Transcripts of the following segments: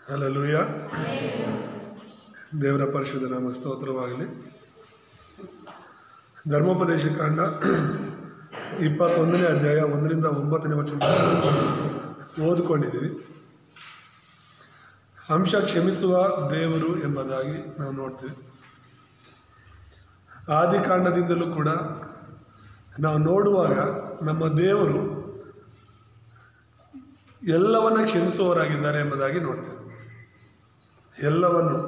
Hallelujah. ದೇವರ ಪರಿಶುದ್ಧ ನಾಮಕ್ಕೆ ಸ್ತೋತ್ರವಾಗಲಿ. ಧರ್ಮೋಪದೇಶ ಕಾಂಡ 21ನೇ ಅಧ್ಯಾಯ 1ರಿಂದ 9ನೇ ವಚನ ಓದಿಕೊಂಡಿದ್ದೀವಿ. ಅಂಶ ಕ್ಷಮಿಸುವ ದೇವರು ಎಂಬುದಾಗಿ ನಾವು ನೋಡ್ತೀವಿ. ಆದಿಕಾಂಡದಿಂದಲೂ ಕೂಡ ನಾವು ನೋಡುವಾಗ ನಮ್ಮ ದೇವರು ಎಲ್ಲವನ್ನ ಕ್ಷಮಿಸುವವರಾಗಿದ್ದಾರೆ ಎಂಬುದಾಗಿ ನೋಡ್ತೇವೆ, ಎಲ್ಲವನ್ನು.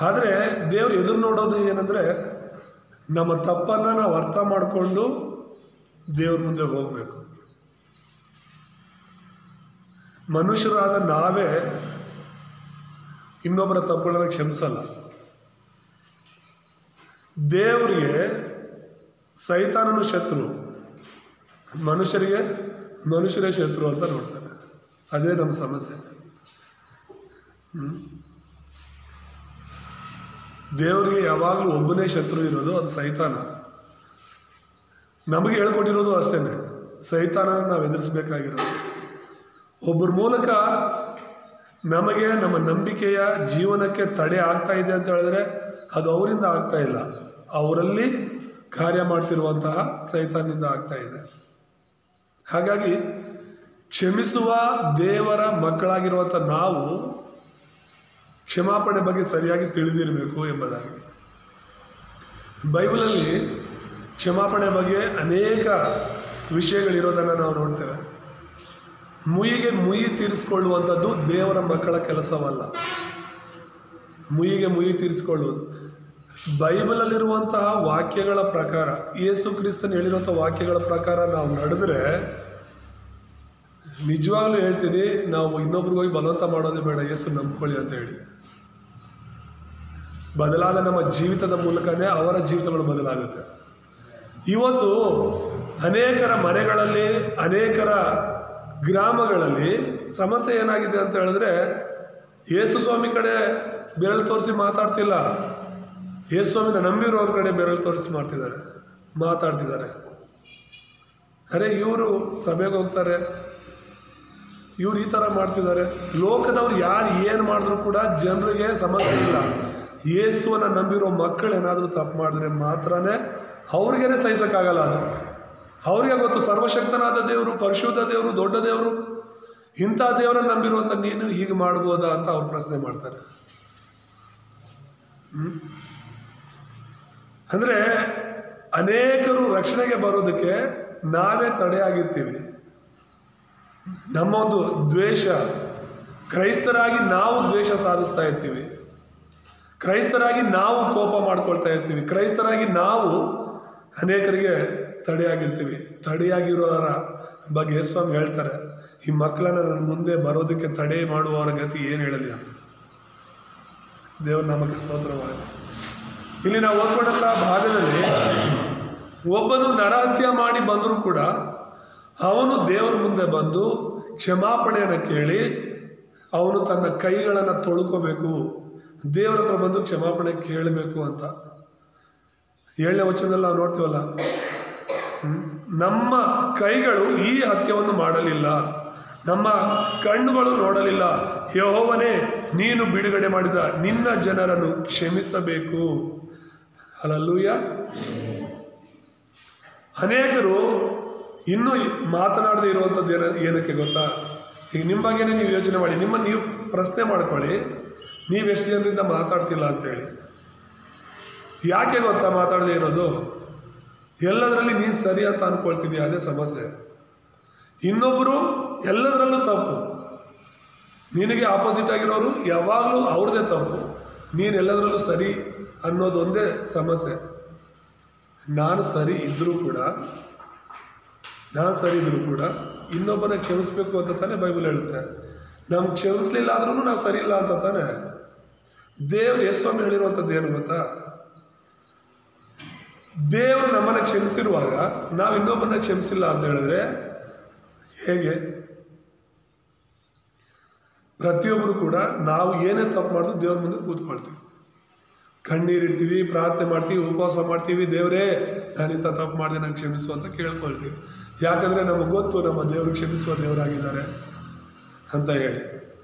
ಆದರೆ ದೇವರು ಎದುರು ನೋಡೋದು ಏನಂದರೆ, ನಮ್ಮ ತಪ್ಪನ್ನು ನಾವು ಅರ್ಥ ಮಾಡಿಕೊಂಡು ದೇವ್ರ ಮುಂದೆ ಹೋಗಬೇಕು. ಮನುಷ್ಯರಾದ ನಾವೇ ಇನ್ನೊಬ್ಬರ ತಪ್ಪುಗಳನ್ನು ಕ್ಷಮಿಸಲ್ಲ. ದೇವರಿಗೆ ಸೈತಾನನು ಶತ್ರು, ಮನುಷ್ಯರೇ ಶತ್ರು ಅಂತ ನೋಡ್ತಾರೆ. ಅದೇ ನಮ್ಮ ಸಮಸ್ಯೆ. ದೇವರಿಗೆ ಯಾವಾಗಲೂ ಒಬ್ಬನೇ ಶತ್ರು ಇರೋದು, ಅದು ಸೈತಾನ. ನಮಗೆ ಹೇಳ್ಕೊಟ್ಟಿರೋದು ಅಷ್ಟೇ, ಸೈತಾನನ ನಾವು ಎದುರಿಸಬೇಕಾಗಿರೋದು. ಒಬ್ಬರ ಮೂಲಕ ನಮಗೆ ನಮ್ಮ ನಂಬಿಕೆಯ ಜೀವನಕ್ಕೆ ತಡೆ ಆಗ್ತಾ ಇದೆ ಅಂತ ಹೇಳಿದ್ರೆ ಅದು ಅವರಿಂದ ಆಗ್ತಾ ಇಲ್ಲ, ಅವರಲ್ಲಿ ಕಾರ್ಯ ಮಾಡ್ತಿರುವಂತಹ ಸೈತಾನಿಂದ ಆಗ್ತಾ ಇದೆ. ಹಾಗಾಗಿ ಕ್ಷಮಿಸುವ ದೇವರ ಮಕ್ಕಳಾಗಿರುವಂಥ ನಾವು ಕ್ಷಮಾಪಣೆ ಬಗ್ಗೆ ಸರಿಯಾಗಿ ತಿಳಿದಿರಬೇಕು ಎಂಬುದಾಗಿ. ಬೈಬಲಲ್ಲಿ ಕ್ಷಮಾಪಣೆ ಬಗ್ಗೆ ಅನೇಕ ವಿಷಯಗಳಿರೋದನ್ನು ನಾವು ನೋಡ್ತೇವೆ. ಮುಯಿಗೆ ಮುಯಿ ತೀರಿಸಿಕೊಳ್ಳುವಂಥದ್ದು ದೇವರ ಮಕ್ಕಳ ಕೆಲಸವಲ್ಲ. ಮುಯಿಗೆ ಮುಯಿ ತೀರಿಸಿಕೊಳ್ಳುವುದು ಬೈಬಲಲ್ಲಿರುವಂತಹ ವಾಕ್ಯಗಳ ಪ್ರಕಾರ, ಯೇಸು ಕ್ರಿಸ್ತನ್ ಹೇಳಿರುವಂಥ ವಾಕ್ಯಗಳ ಪ್ರಕಾರ ನಾವು ನಡೆದ್ರೆ, ನಿಜವಾಗ್ಲೂ ಹೇಳ್ತೀನಿ, ನಾವು ಇನ್ನೊಬ್ರಿಗೋಗಿ ಬಲವಂತ ಮಾಡೋದೇ ಬೇಡ, ಯೇಸು ನಂಬ್ಕೊಳ್ಳಿ ಅಂತ ಹೇಳಿ. ಬದಲಾದ ನಮ್ಮ ಜೀವಿತದ ಮೂಲಕನೇ ಅವರ ಜೀವಿತಗಳು ಬದಲಾಗುತ್ತೆ. ಇವತ್ತು ಅನೇಕರ ಮನೆಗಳಲ್ಲಿ, ಅನೇಕರ ಗ್ರಾಮಗಳಲ್ಲಿ ಸಮಸ್ಯೆ ಏನಾಗಿದೆ ಅಂತ ಹೇಳಿದ್ರೆ, ಯೇಸು ಸ್ವಾಮಿ ಕಡೆ ಬೆರಳು ತೋರಿಸಿ ಮಾತಾಡ್ತಿಲ್ಲ, ಯೇಸು ಸ್ವಾಮಿನ ನಂಬಿರೋರ ಕಡೆ ಬೆರಳು ತೋರಿಸಿ ಮಾತಾಡ್ತಿದ್ದಾರೆ. ಅರೆ, ಇವರು ಸಭೆಗೆ ಹೋಗ್ತಾರೆ, ಇವ್ರು ಈ ಥರ ಮಾಡ್ತಿದ್ದಾರೆ. ಲೋಕದವ್ರು ಯಾರು ಏನು ಮಾಡಿದ್ರು ಕೂಡ ಜನರಿಗೆ ಸಮಸ್ಯೆ ಇಲ್ಲ. ಯೇಸುವನ್ನ ನಂಬಿರೋ ಮಕ್ಕಳು ಏನಾದರೂ ತಪ್ಪು ಮಾಡಿದ್ರೆ ಮಾತ್ರನೇ ಅವ್ರಿಗೇನೆ ಸಹಿಸೋಕ್ಕಾಗಲ್ಲ. ಅದು ಅವ್ರಿಗೆ ಗೊತ್ತು, ಸರ್ವಶಕ್ತನಾದ ದೇವರು, ಪರಿಶುದ್ಧ ದೇವರು, ದೊಡ್ಡ ದೇವರು, ಇಂಥ ದೇವರನ್ನ ನಂಬಿರುವಂಥ ನೀನು ಹೀಗೆ ಮಾಡ್ಬೋದಾ ಅಂತ ಅವ್ರು ಪ್ರಶ್ನೆ ಮಾಡ್ತಾರೆ. ಅಂದರೆ ಅನೇಕರು ರಕ್ಷಣೆಗೆ ಬರೋದಕ್ಕೆ ನಾವೇ ತಡೆಯಾಗಿರ್ತೀವಿ. ನಮ್ಮ ಒಂದು ದ್ವೇಷ, ಕ್ರೈಸ್ತರಾಗಿ ನಾವು ದ್ವೇಷ ಸಾಧಿಸ್ತಾ ಇರ್ತೀವಿ, ಕ್ರೈಸ್ತರಾಗಿ ನಾವು ಕೋಪ ಮಾಡ್ಕೊಳ್ತಾ ಇರ್ತೀವಿ, ಕ್ರೈಸ್ತರಾಗಿ ನಾವು ಅನೇಕರಿಗೆ ತಡೆಯಾಗಿರ್ತೀವಿ. ತಡೆಯಾಗಿರೋರ ಬಗ್ಗೆ ಯೇಸುಸ್ವಾಮಿ ಹೇಳ್ತಾರೆ, ಈ ಮಕ್ಕಳನ್ನ ನನ್ನ ಮುಂದೆ ಬರೋದಕ್ಕೆ ತಡೆ ಮಾಡುವವರ ಗತಿ ಏನು ಹೇಳಲಿ ಅಂತ. ದೇವರ ನಾಮಕ್ಕೆ ಸ್ತೋತ್ರವಾಗಲಿ. ಇಲ್ಲಿ ನಾವು ಓದ್ಕೊಂಡಂಥ ಭಾಗದಲ್ಲಿ ಒಬ್ಬನು ನರಹತ್ಯ ಮಾಡಿ ಬಂದರೂ ಕೂಡ ಅವನು ದೇವರ ಮುಂದೆ ಬಂದು ಕ್ಷಮಾಪಣೆಯನ್ನು ಕೇಳಿ ಅವನು ತನ್ನ ಕೈಗಳನ್ನು ತೊಳ್ಕೋಬೇಕು, ದೇವರ ಹತ್ರ ಬಂದು ಕ್ಷಮಾಪಣೆ ಕೇಳಬೇಕು ಅಂತ 7ನೇ ವಚನದಲ್ಲಿ ನಾವು ನೋಡ್ತೀವಲ್ಲ, ನಮ್ಮ ಕೈಗಳು ಈ ಹತ್ಯವನ್ನು ಮಾಡಲಿಲ್ಲ, ನಮ್ಮ ಕಣ್ಣುಗಳು ನೋಡಲಿಲ್ಲ, ಯೆಹೋವನೇ ನೀನು ಬಿಡುಗಡೆ ಮಾಡಿದ ನಿನ್ನ ಜನರನ್ನು ಕ್ಷಮಿಸಬೇಕು. ಹಲ್ಲೆಲೂಯಾ. ಅನೇಕರು ಇನ್ನೂ ಮಾತನಾಡದೇ ಇರುವಂಥದ್ದು ಏನಕ್ಕೆ ಗೊತ್ತಾ? ಈಗ ನಿಮ್ಮ ಬಗ್ಗೆನೇ ನೀವು ಯೋಚನೆ ಮಾಡಿ, ನಿಮ್ಮನ್ನು ನೀವು ಪ್ರಶ್ನೆ ಮಾಡ್ಕೊಳ್ಳಿ, ನೀವೆಷ್ಟು ಜನರಿಂದ ಮಾತಾಡ್ತಿಲ್ಲ ಅಂತೇಳಿ. ಯಾಕೆ ಗೊತ್ತಾ ಮಾತಾಡದೇ ಇರೋದು? ಎಲ್ಲದರಲ್ಲಿ ನೀನು ಸರಿ ಅಂತ ಅಂದ್ಕೊಳ್ತಿದ್ದೀಯ, ಅದೇ ಸಮಸ್ಯೆ. ಇನ್ನೊಬ್ಬರು ಎಲ್ಲದರಲ್ಲೂ ತಪ್ಪು, ನಿನಗೆ ಆಪೋಸಿಟ್ ಆಗಿರೋರು ಯಾವಾಗಲೂ ಅವ್ರದ್ದೇ ತಪ್ಪು, ನೀನು ಎಲ್ಲದರಲ್ಲೂ ಸರಿ ಅನ್ನೋದು ಒಂದೇ ಸಮಸ್ಯೆ. ನಾನು ಸರಿ ಇದ್ದರೂ ಕೂಡ ಇನ್ನೊಬ್ಬನ ಕ್ಷಮಿಸ್ಬೇಕು ಅಂತ ತಾನೇ ಬೈಬಲ್ ಹೇಳುತ್ತೆ. ನಮ್ಗೆ ಕ್ಷಮಿಸ್ಲಿಲ್ಲ ಆದ್ರೂ ನಾವು ಸರಿ ಇಲ್ಲ ಅಂತ ತಾನೆ. ದೇವ್ರು ಯೇಸುಸ್ವಾಮಿ ಹೇಳಿರುವಂಥದ್ದು ಏನು ಗೊತ್ತಾ? ದೇವರು ನಮ್ಮನ್ನು ಕ್ಷಮಿಸಿರುವಾಗ ನಾವು ಇನ್ನೊಬ್ಬನ ಕ್ಷಮಿಸಿಲ್ಲ ಅಂತ ಹೇಳಿದ್ರೆ ಹೇಗೆ? ಪ್ರತಿಯೊಬ್ಬರು ಕೂಡ ನಾವು ಏನೇ ತಪ್ಪು ಮಾಡಿದ್ರು ದೇವ್ರ ಮುಂದೆ ಕೂತ್ಕೊಳ್ತೀವಿ, ಕಣ್ಣೀರಿಡ್ತೀವಿ, ಪ್ರಾರ್ಥನೆ ಮಾಡ್ತೀವಿ, ಉಪವಾಸ ಮಾಡ್ತೀವಿ, ದೇವರೇ ನಾನಿಂಥ ತಪ್ಪು ಮಾಡಿದೆ ನಂಗೆ ಕ್ಷಮಿಸು ಅಂತ ಕೇಳ್ಕೊಳ್ತೀವಿ. ಯಾಕಂದರೆ ನಮಗೆ ಗೊತ್ತು ನಮ್ಮ ದೇವರು ಕ್ಷಮಿಸುವ ದೇವರಾಗಿದ್ದಾರೆ ಅಂತ ಹೇಳಿ.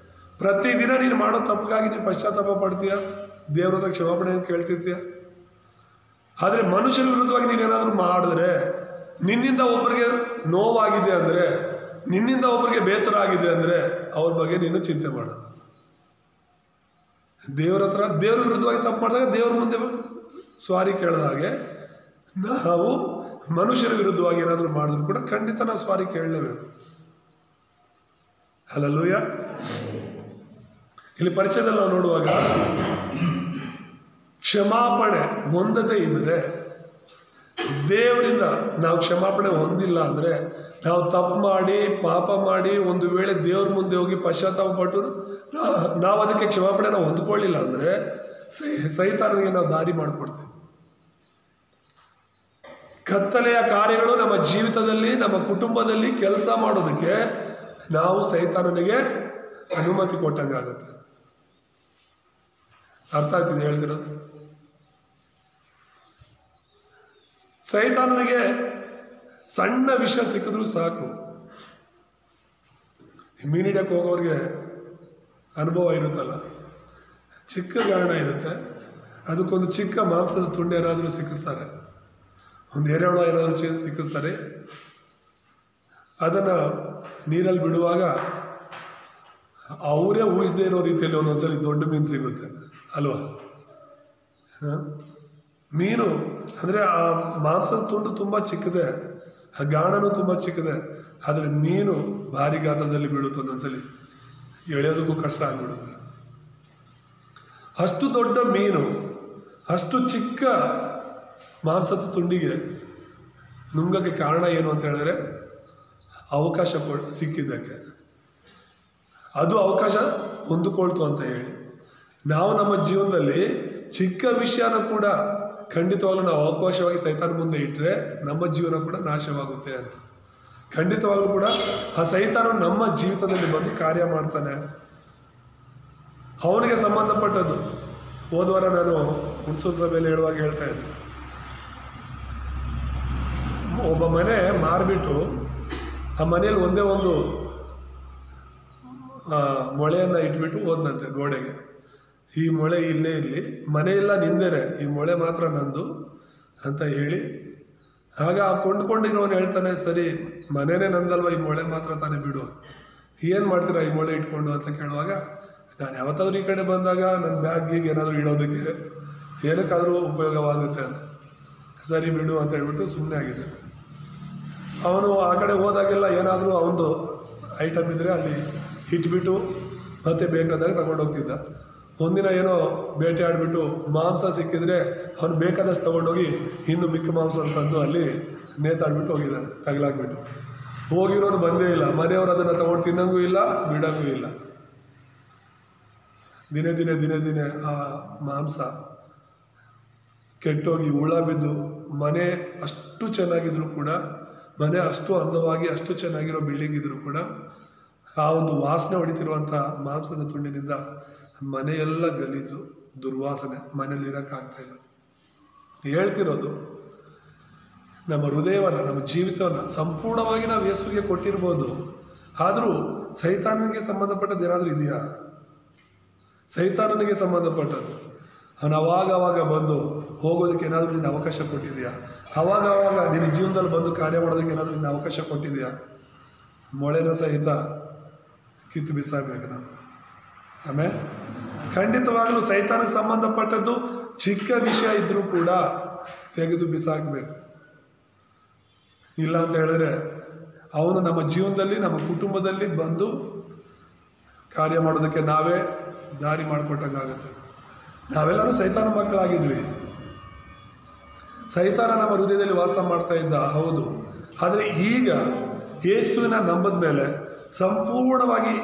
ಪ್ರತಿದಿನ ನೀನು ಮಾಡೋ ತಪ್ಪಿಗಾಗಿ ನೀನು ಪಶ್ಚಾತ್ತಾಪ ಪಡ್ತೀಯ, ದೇವ್ರ ಹತ್ರ ಕ್ಷಮಾಪಣೆಯನ್ನು ಕೇಳ್ತಿರ್ತೀಯ. ಆದರೆ ಮನುಷ್ಯರ ವಿರುದ್ಧವಾಗಿ ನೀನೇನಾದರೂ ಮಾಡಿದ್ರೆ, ನಿನ್ನಿಂದ ಒಬ್ಬರಿಗೆ ನೋವಾಗಿದೆ ಅಂದರೆ, ನಿನ್ನಿಂದ ಒಬ್ಬರಿಗೆ ಬೇಸರ ಆಗಿದೆ ಅಂದರೆ ಅವ್ರ ಬಗ್ಗೆ ನೀನು ಚಿಂತೆ ಮಾಡ. ದೇವ್ರ ಹತ್ರ ದೇವ್ರ ವಿರುದ್ಧವಾಗಿ ತಪ್ಪು ಮಾಡಿದಾಗ ದೇವ್ರ ಮುಂದೆ ಸ್ವಾರಿ ಕೇಳಿದ ಹಾಗೆ ನಾವು ಮನುಷ್ಯರ ವಿರುದ್ಧವಾಗಿ ಏನಾದರೂ ಮಾಡಿದ್ರು ಕೂಡ ಖಂಡಿತ ನಾವು ಸ್ವಾರಿ ಕೇಳಲೇಬೇಕು. ಹಲ್ಲೆಲೂಯ. ಇಲ್ಲಿ ಪರಿಚಯದಲ್ಲಿ ನಾವು ನೋಡುವಾಗ ಕ್ಷಮಾಪಣೆ ಹೊಂದದೇ ಇದ್ರೆ, ದೇವರಿಂದ ನಾವು ಕ್ಷಮಾಪಣೆ ಹೊಂದಿಲ್ಲ ಅಂದರೆ, ನಾವು ತಪ್ಪು ಮಾಡಿ ಪಾಪ ಮಾಡಿ ಒಂದು ವೇಳೆ ದೇವ್ರ ಮುಂದೆ ಹೋಗಿ ಪಶ್ಚಾತ್ತಾಪ ಪಟ್ಟು ನಾವು ಅದಕ್ಕೆ ಕ್ಷಮಾಪಣೆ ನಾವು ಹೊಂದ್ಕೊಳ್ಳಿಲ್ಲ ಅಂದರೆ ಸೈತಾನನಿಗೆ ನಾವು ದಾರಿ ಮಾಡಿಕೊಡ್ತೇವೆ. ಕತ್ತಲೆಯ ಕಾರ್ಯಗಳು ನಮ್ಮ ಜೀವಿತದಲ್ಲಿ ನಮ್ಮ ಕುಟುಂಬದಲ್ಲಿ ಕೆಲಸ ಮಾಡೋದಕ್ಕೆ ನಾವು ಸೈತಾನನಿಗೆ ಅನುಮತಿ ಕೊಟ್ಟಂಗಾಗುತ್ತೆ. ಅರ್ಥ ಆಗ್ತಿದೆ ಹೇಳ್ತಿರೋದು? ಸೈತಾನನಿಗೆ ಸಣ್ಣ ವಿಷಯ ಸಿಕ್ಕಿದ್ರೂ ಸಾಕು. ಮೀನು ಹಿಡಿಯಕ್ಕೆ ಹೋಗೋರಿಗೆ ಅನುಭವ ಇರುತ್ತಲ್ಲ, ಚಿಕ್ಕ ಗಾಣ ಇರುತ್ತೆ, ಅದಕ್ಕೊಂದು ಚಿಕ್ಕ ಮಾಂಸದ ತುಂಡು ಏನಾದರೂ ಸಿಕ್ಕಿಸ್ತಾರೆ, ಒಂದು ಎರೆಹುಳ ಏನಾದರೂ ಸಿಕ್ಕಿಸ್ತಾರೆ, ಅದನ್ನು ನೀರಲ್ಲಿ ಬಿಡುವಾಗ ಅವರೇ ಊಹಿಸದೇ ಇರೋ ರೀತಿಯಲ್ಲಿ ಒಂದೊಂದ್ಸಲಿ ದೊಡ್ಡ ಮೀನು ಸಿಗುತ್ತೆ ಅಲ್ವಾ? ಮೀನು ಅಂದರೆ ಆ ಮಾಂಸದ ತುಂಡು ತುಂಬ ಚಿಕ್ಕದೆ, ಆ ಗಾಣನೂ ತುಂಬ ಚಿಕ್ಕದೆ, ಆದರೆ ಮೀನು ಭಾರಿ ಗಾತ್ರದಲ್ಲಿ ಬೀಳುತ್ತೆ. ಒಂದೊಂದ್ಸಲಿ ಎಳೆಯೋದಕ್ಕೂ ಕಷ್ಟ ಆಗಿಬಿಡುತ್ತೆ. ಅಷ್ಟು ದೊಡ್ಡ ಮೀನು ಅಷ್ಟು ಚಿಕ್ಕ ಮಾಂಸದ ತುಂಡಿಗೆ ನುಂಗಕ್ಕೆ ಕಾರಣ ಏನು ಅಂತ ಹೇಳಿದ್ರೆ ಅವಕಾಶ ಸಿಕ್ಕಿದ್ದಕ್ಕೆ, ಅದು ಅವಕಾಶ ಹೊಂದಿಕೊಳ್ತು ಅಂತ ಹೇಳಿ. ನಾವು ನಮ್ಮ ಜೀವನದಲ್ಲಿ ಚಿಕ್ಕ ವಿಷಯನ ಕೂಡ ಖಂಡಿತವಾಗ್ಲೂ ನಾವು ಅವಕಾಶವಾಗಿ ಸೈತಾನ ಮುಂದೆ ಇಟ್ಟರೆ ನಮ್ಮ ಜೀವನ ಕೂಡ ನಾಶವಾಗುತ್ತೆ ಅಂತ. ಖಂಡಿತವಾಗ್ಲೂ ಕೂಡ ಆ ಸೈತಾನ ನಮ್ಮ ಜೀವಿತದಲ್ಲಿ ಬಂದು ಕಾರ್ಯ ಮಾಡ್ತಾನೆ. ಅವನಿಗೆ ಸಂಬಂಧಪಟ್ಟದ್ದು ಹೋದವಾರ ನಾನು ಹುಣಸೂರು ಸಭೆಯಲ್ಲಿ ಹೇಳುವಾಗ ಹೇಳ್ತಾ ಇದ್ದೆ, ಒಬ್ಬ ಮನೆ ಮಾರ್ಬಿಟ್ಟು ಆ ಮನೆಯಲ್ಲಿ ಒಂದೇ ಒಂದು ಮೊಳೆಯನ್ನು ಇಟ್ಬಿಟ್ಟು ಹೋದ್ನಂತೆ ಗೋಡೆಗೆ. ಈ ಮೊಳೆ ಇಲ್ಲೇ ಇರಲಿ, ಮನೆಯೆಲ್ಲ ನಿಂದೇನೆ, ಈ ಮೊಳೆ ಮಾತ್ರ ನಂದು ಅಂತ ಹೇಳಿ. ಆಗ ಆ ಕೊಂಡ್ಕೊಂಡಿರೋನು ಹೇಳ್ತಾನೆ, ಸರಿ ಮನೆಯೇ ನಂದಲ್ವ, ಈ ಮೊಳೆ ಮಾತ್ರ ತಾನೇ ಬಿಡು, ಏನು ಮಾಡ್ತೀರಾ ಈ ಮೊಳೆ ಇಟ್ಕೊಂಡು ಅಂತ ಕೇಳುವಾಗ, ನಾನು ಯಾವತ್ತಾದ್ರೂ ಈ ಕಡೆ ಬಂದಾಗ ನನ್ನ ಬ್ಯಾಗಿಗೆ ಏನಾದರೂ ಇಡೋದಕ್ಕೆ ಏನಕ್ಕಾದರೂ ಉಪಯೋಗವಾಗುತ್ತೆ ಅಂತ. ಸರಿ ಬಿಡು ಅಂತ ಹೇಳ್ಬಿಟ್ಟು ಸುಮ್ಮನೆ ಆಗಿದೆ. ಅವನು ಆ ಕಡೆ ಹೋದಾಗೆಲ್ಲ ಏನಾದರೂ ಅವನದು ಐಟಮ್ ಇದ್ದರೆ ಅಲ್ಲಿ ಇಟ್ಬಿಟ್ಟು ಮತ್ತೆ ಬೇಕಾದಾಗ ತಗೊಂಡೋಗ್ತಿದ್ದ. ಒಂದಿನ ಏನೋ ಬೇಟೆ ಆಡಿಬಿಟ್ಟು ಮಾಂಸ ಸಿಕ್ಕಿದ್ರೆ ಅವನು ಬೇಕಾದಷ್ಟು ತೊಗೊಂಡೋಗಿ ಇನ್ನು ಮಿಕ್ಕ ಮಾಂಸ ಅಂತಂದು ಅಲ್ಲಿ ನೇತಾಡ್ಬಿಟ್ಟು ಹೋಗಿದ್ದಾನೆ, ತಗಲಾಗ್ಬಿಟ್ಟು. ಹೋಗಿರೋನು ಬಂದೇ ಇಲ್ಲ, ಮನೆಯವರು ಅದನ್ನು ತಗೊಂಡು ತಿನ್ನಂಗೂ ಇಲ್ಲ ಬಿಡಂಗೂ ಇಲ್ಲ. ದಿನೇ ದಿನೇ ದಿನೇ ದಿನೇ ಆ ಮಾಂಸ ಕೆಟ್ಟೋಗಿ ಹುಳ ಬಿದ್ದು, ಮನೆ ಅಷ್ಟು ಚೆನ್ನಾಗಿದ್ರು ಕೂಡ, ಮನೆ ಅಷ್ಟು ಅಂದವಾಗಿ ಅಷ್ಟು ಚೆನ್ನಾಗಿರೋ ಬಿಲ್ಡಿಂಗ್ ಇದ್ರೂ ಕೂಡ ಆ ಒಂದು ವಾಸನೆ ಹೊಡಿತಿರುವಂಥ ಮಾಂಸದ ತುಂಡಿನಿಂದ ಮನೆಯೆಲ್ಲ ಗಲೀಜು, ದುರ್ವಾಸನೆ, ಮನೇಲಿ ಇರೋಕ್ಕಾಗ್ತಾ ಇಲ್ಲ. ಹೇಳ್ತಿರೋದು ನಮ್ಮ ಹೃದಯವನ್ನು, ನಮ್ಮ ಜೀವಿತವನ್ನು ಸಂಪೂರ್ಣವಾಗಿ ನಾವು ಯೇಸುವಿಗೆ ಕೊಟ್ಟಿರ್ಬೋದು, ಆದರೂ ಸೈತಾನನಿಗೆ ಸಂಬಂಧಪಟ್ಟದ್ದು ಏನಾದರೂ ಇದೆಯಾ? ಸೈತಾನನಿಗೆ ಸಂಬಂಧಪಟ್ಟದ್ದು ಅವನು ಅವಾಗ ಬಂದು ಹೋಗೋದಕ್ಕೆ ಏನಾದರೂ ನಿನ್ನ ಅವಕಾಶ ಕೊಟ್ಟಿದೆಯಾ? ಅವಾಗ ನಿನ್ನ ಜೀವನದಲ್ಲಿ ಬಂದು ಕಾರ್ಯ ಮಾಡೋದಕ್ಕೆ ಏನಾದರೂ ನಿನ್ನ ಅವಕಾಶ ಕೊಟ್ಟಿದೆಯಾ? ಮೊಳೆನ ಸಹಿತ ಕಿತ್ತು ಬಿಸಾಕಬೇಕು ನಾವು. ಆಮೇಲೆ ಖಂಡಿತವಾಗಲೂ ಸೈತಾನಕ್ಕೆ ಸಂಬಂಧಪಟ್ಟದ್ದು ಚಿಕ್ಕ ವಿಷಯ ಇದ್ದರೂ ಕೂಡ ತೆಗೆದು ಬಿಸಾಕಬೇಕು. ಇಲ್ಲ ಅಂತ ಹೇಳಿದ್ರೆ ಅವನು ನಮ್ಮ ಜೀವನದಲ್ಲಿ, ನಮ್ಮ ಕುಟುಂಬದಲ್ಲಿ ಬಂದು ಕಾರ್ಯ ಮಾಡೋದಕ್ಕೆ ನಾವೇ ದಾರಿ ಮಾಡಿಕೊಟ್ಟಂಗಾಗತ್ತೆ. ನಾವೆಲ್ಲರೂ ಸೈತಾನ ಮಕ್ಕಳಾಗಿದ್ವಿ. ಸೈತಾನ ನಮ್ಮ ಹೃದಯದಲ್ಲಿ ವಾಸ ಮಾಡ್ತಾ ಇದ್ದ, ಹೌದು. ಆದರೆ ಈಗ ಯೇಸುವಿನ ನಂಬದ ಮೇಲೆ ಸಂಪೂರ್ಣವಾಗಿ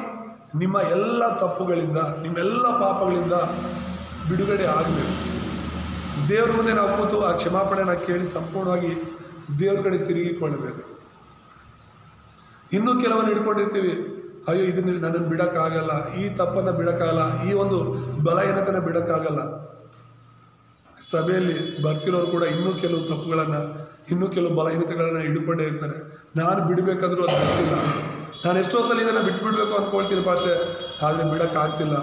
ನಿಮ್ಮ ಎಲ್ಲ ತಪ್ಪುಗಳಿಂದ, ನಿಮ್ಮೆಲ್ಲ ಪಾಪಗಳಿಂದ ಬಿಡುಗಡೆ ಆಗಬೇಕು. ದೇವ್ರ ಮುಂದೆ ನಾವು ಕೂತು ಆ ಕ್ಷಮಾಪಣೆನ ಕೇಳಿ ಸಂಪೂರ್ಣವಾಗಿ ದೇವ್ರ ಕಡೆ ತಿರುಗಿಕೊಳ್ಳಬೇಕು. ಇನ್ನೂ ಕೆಲವನ್ನು ಹಿಡ್ಕೊಂಡಿರ್ತೀವಿ, ಅಯ್ಯೋ ಇದನ್ನು ನನ್ನನ್ನು ಬಿಡೋಕ್ಕಾಗಲ್ಲ, ಈ ತಪ್ಪನ್ನು ಬಿಡೋಕ್ಕಾಗಲ್ಲ, ಈ ಒಂದು ಬಲಹೀನತೆನ ಬಿಡೋಕ್ಕಾಗಲ್ಲ. ಸಭೆಯಲ್ಲಿ ಬರ್ತಿರೋರು ಕೂಡ ಇನ್ನೂ ಕೆಲವು ತಪ್ಪುಗಳನ್ನು, ಇನ್ನೂ ಕೆಲವು ಬಲಹೀನತೆಗಳನ್ನು ಹಿಡ್ಕೊಂಡೇ ಇರ್ತಾರೆ. ನಾನು ಬಿಡಬೇಕಂದ್ರೂ ಅದು ಬರ್ತಿಲ್ಲ. ನಾನು ಎಷ್ಟೋ ಸಲ ಇದನ್ನು ಬಿಟ್ಬಿಡ್ಬೇಕು ಅಂದ್ಕೊಳ್ತೀನಿ ಪಾಸ್ಟರ್, ಆದರೆ ಬಿಡೋಕ್ಕಾಗ್ತಿಲ್ಲ.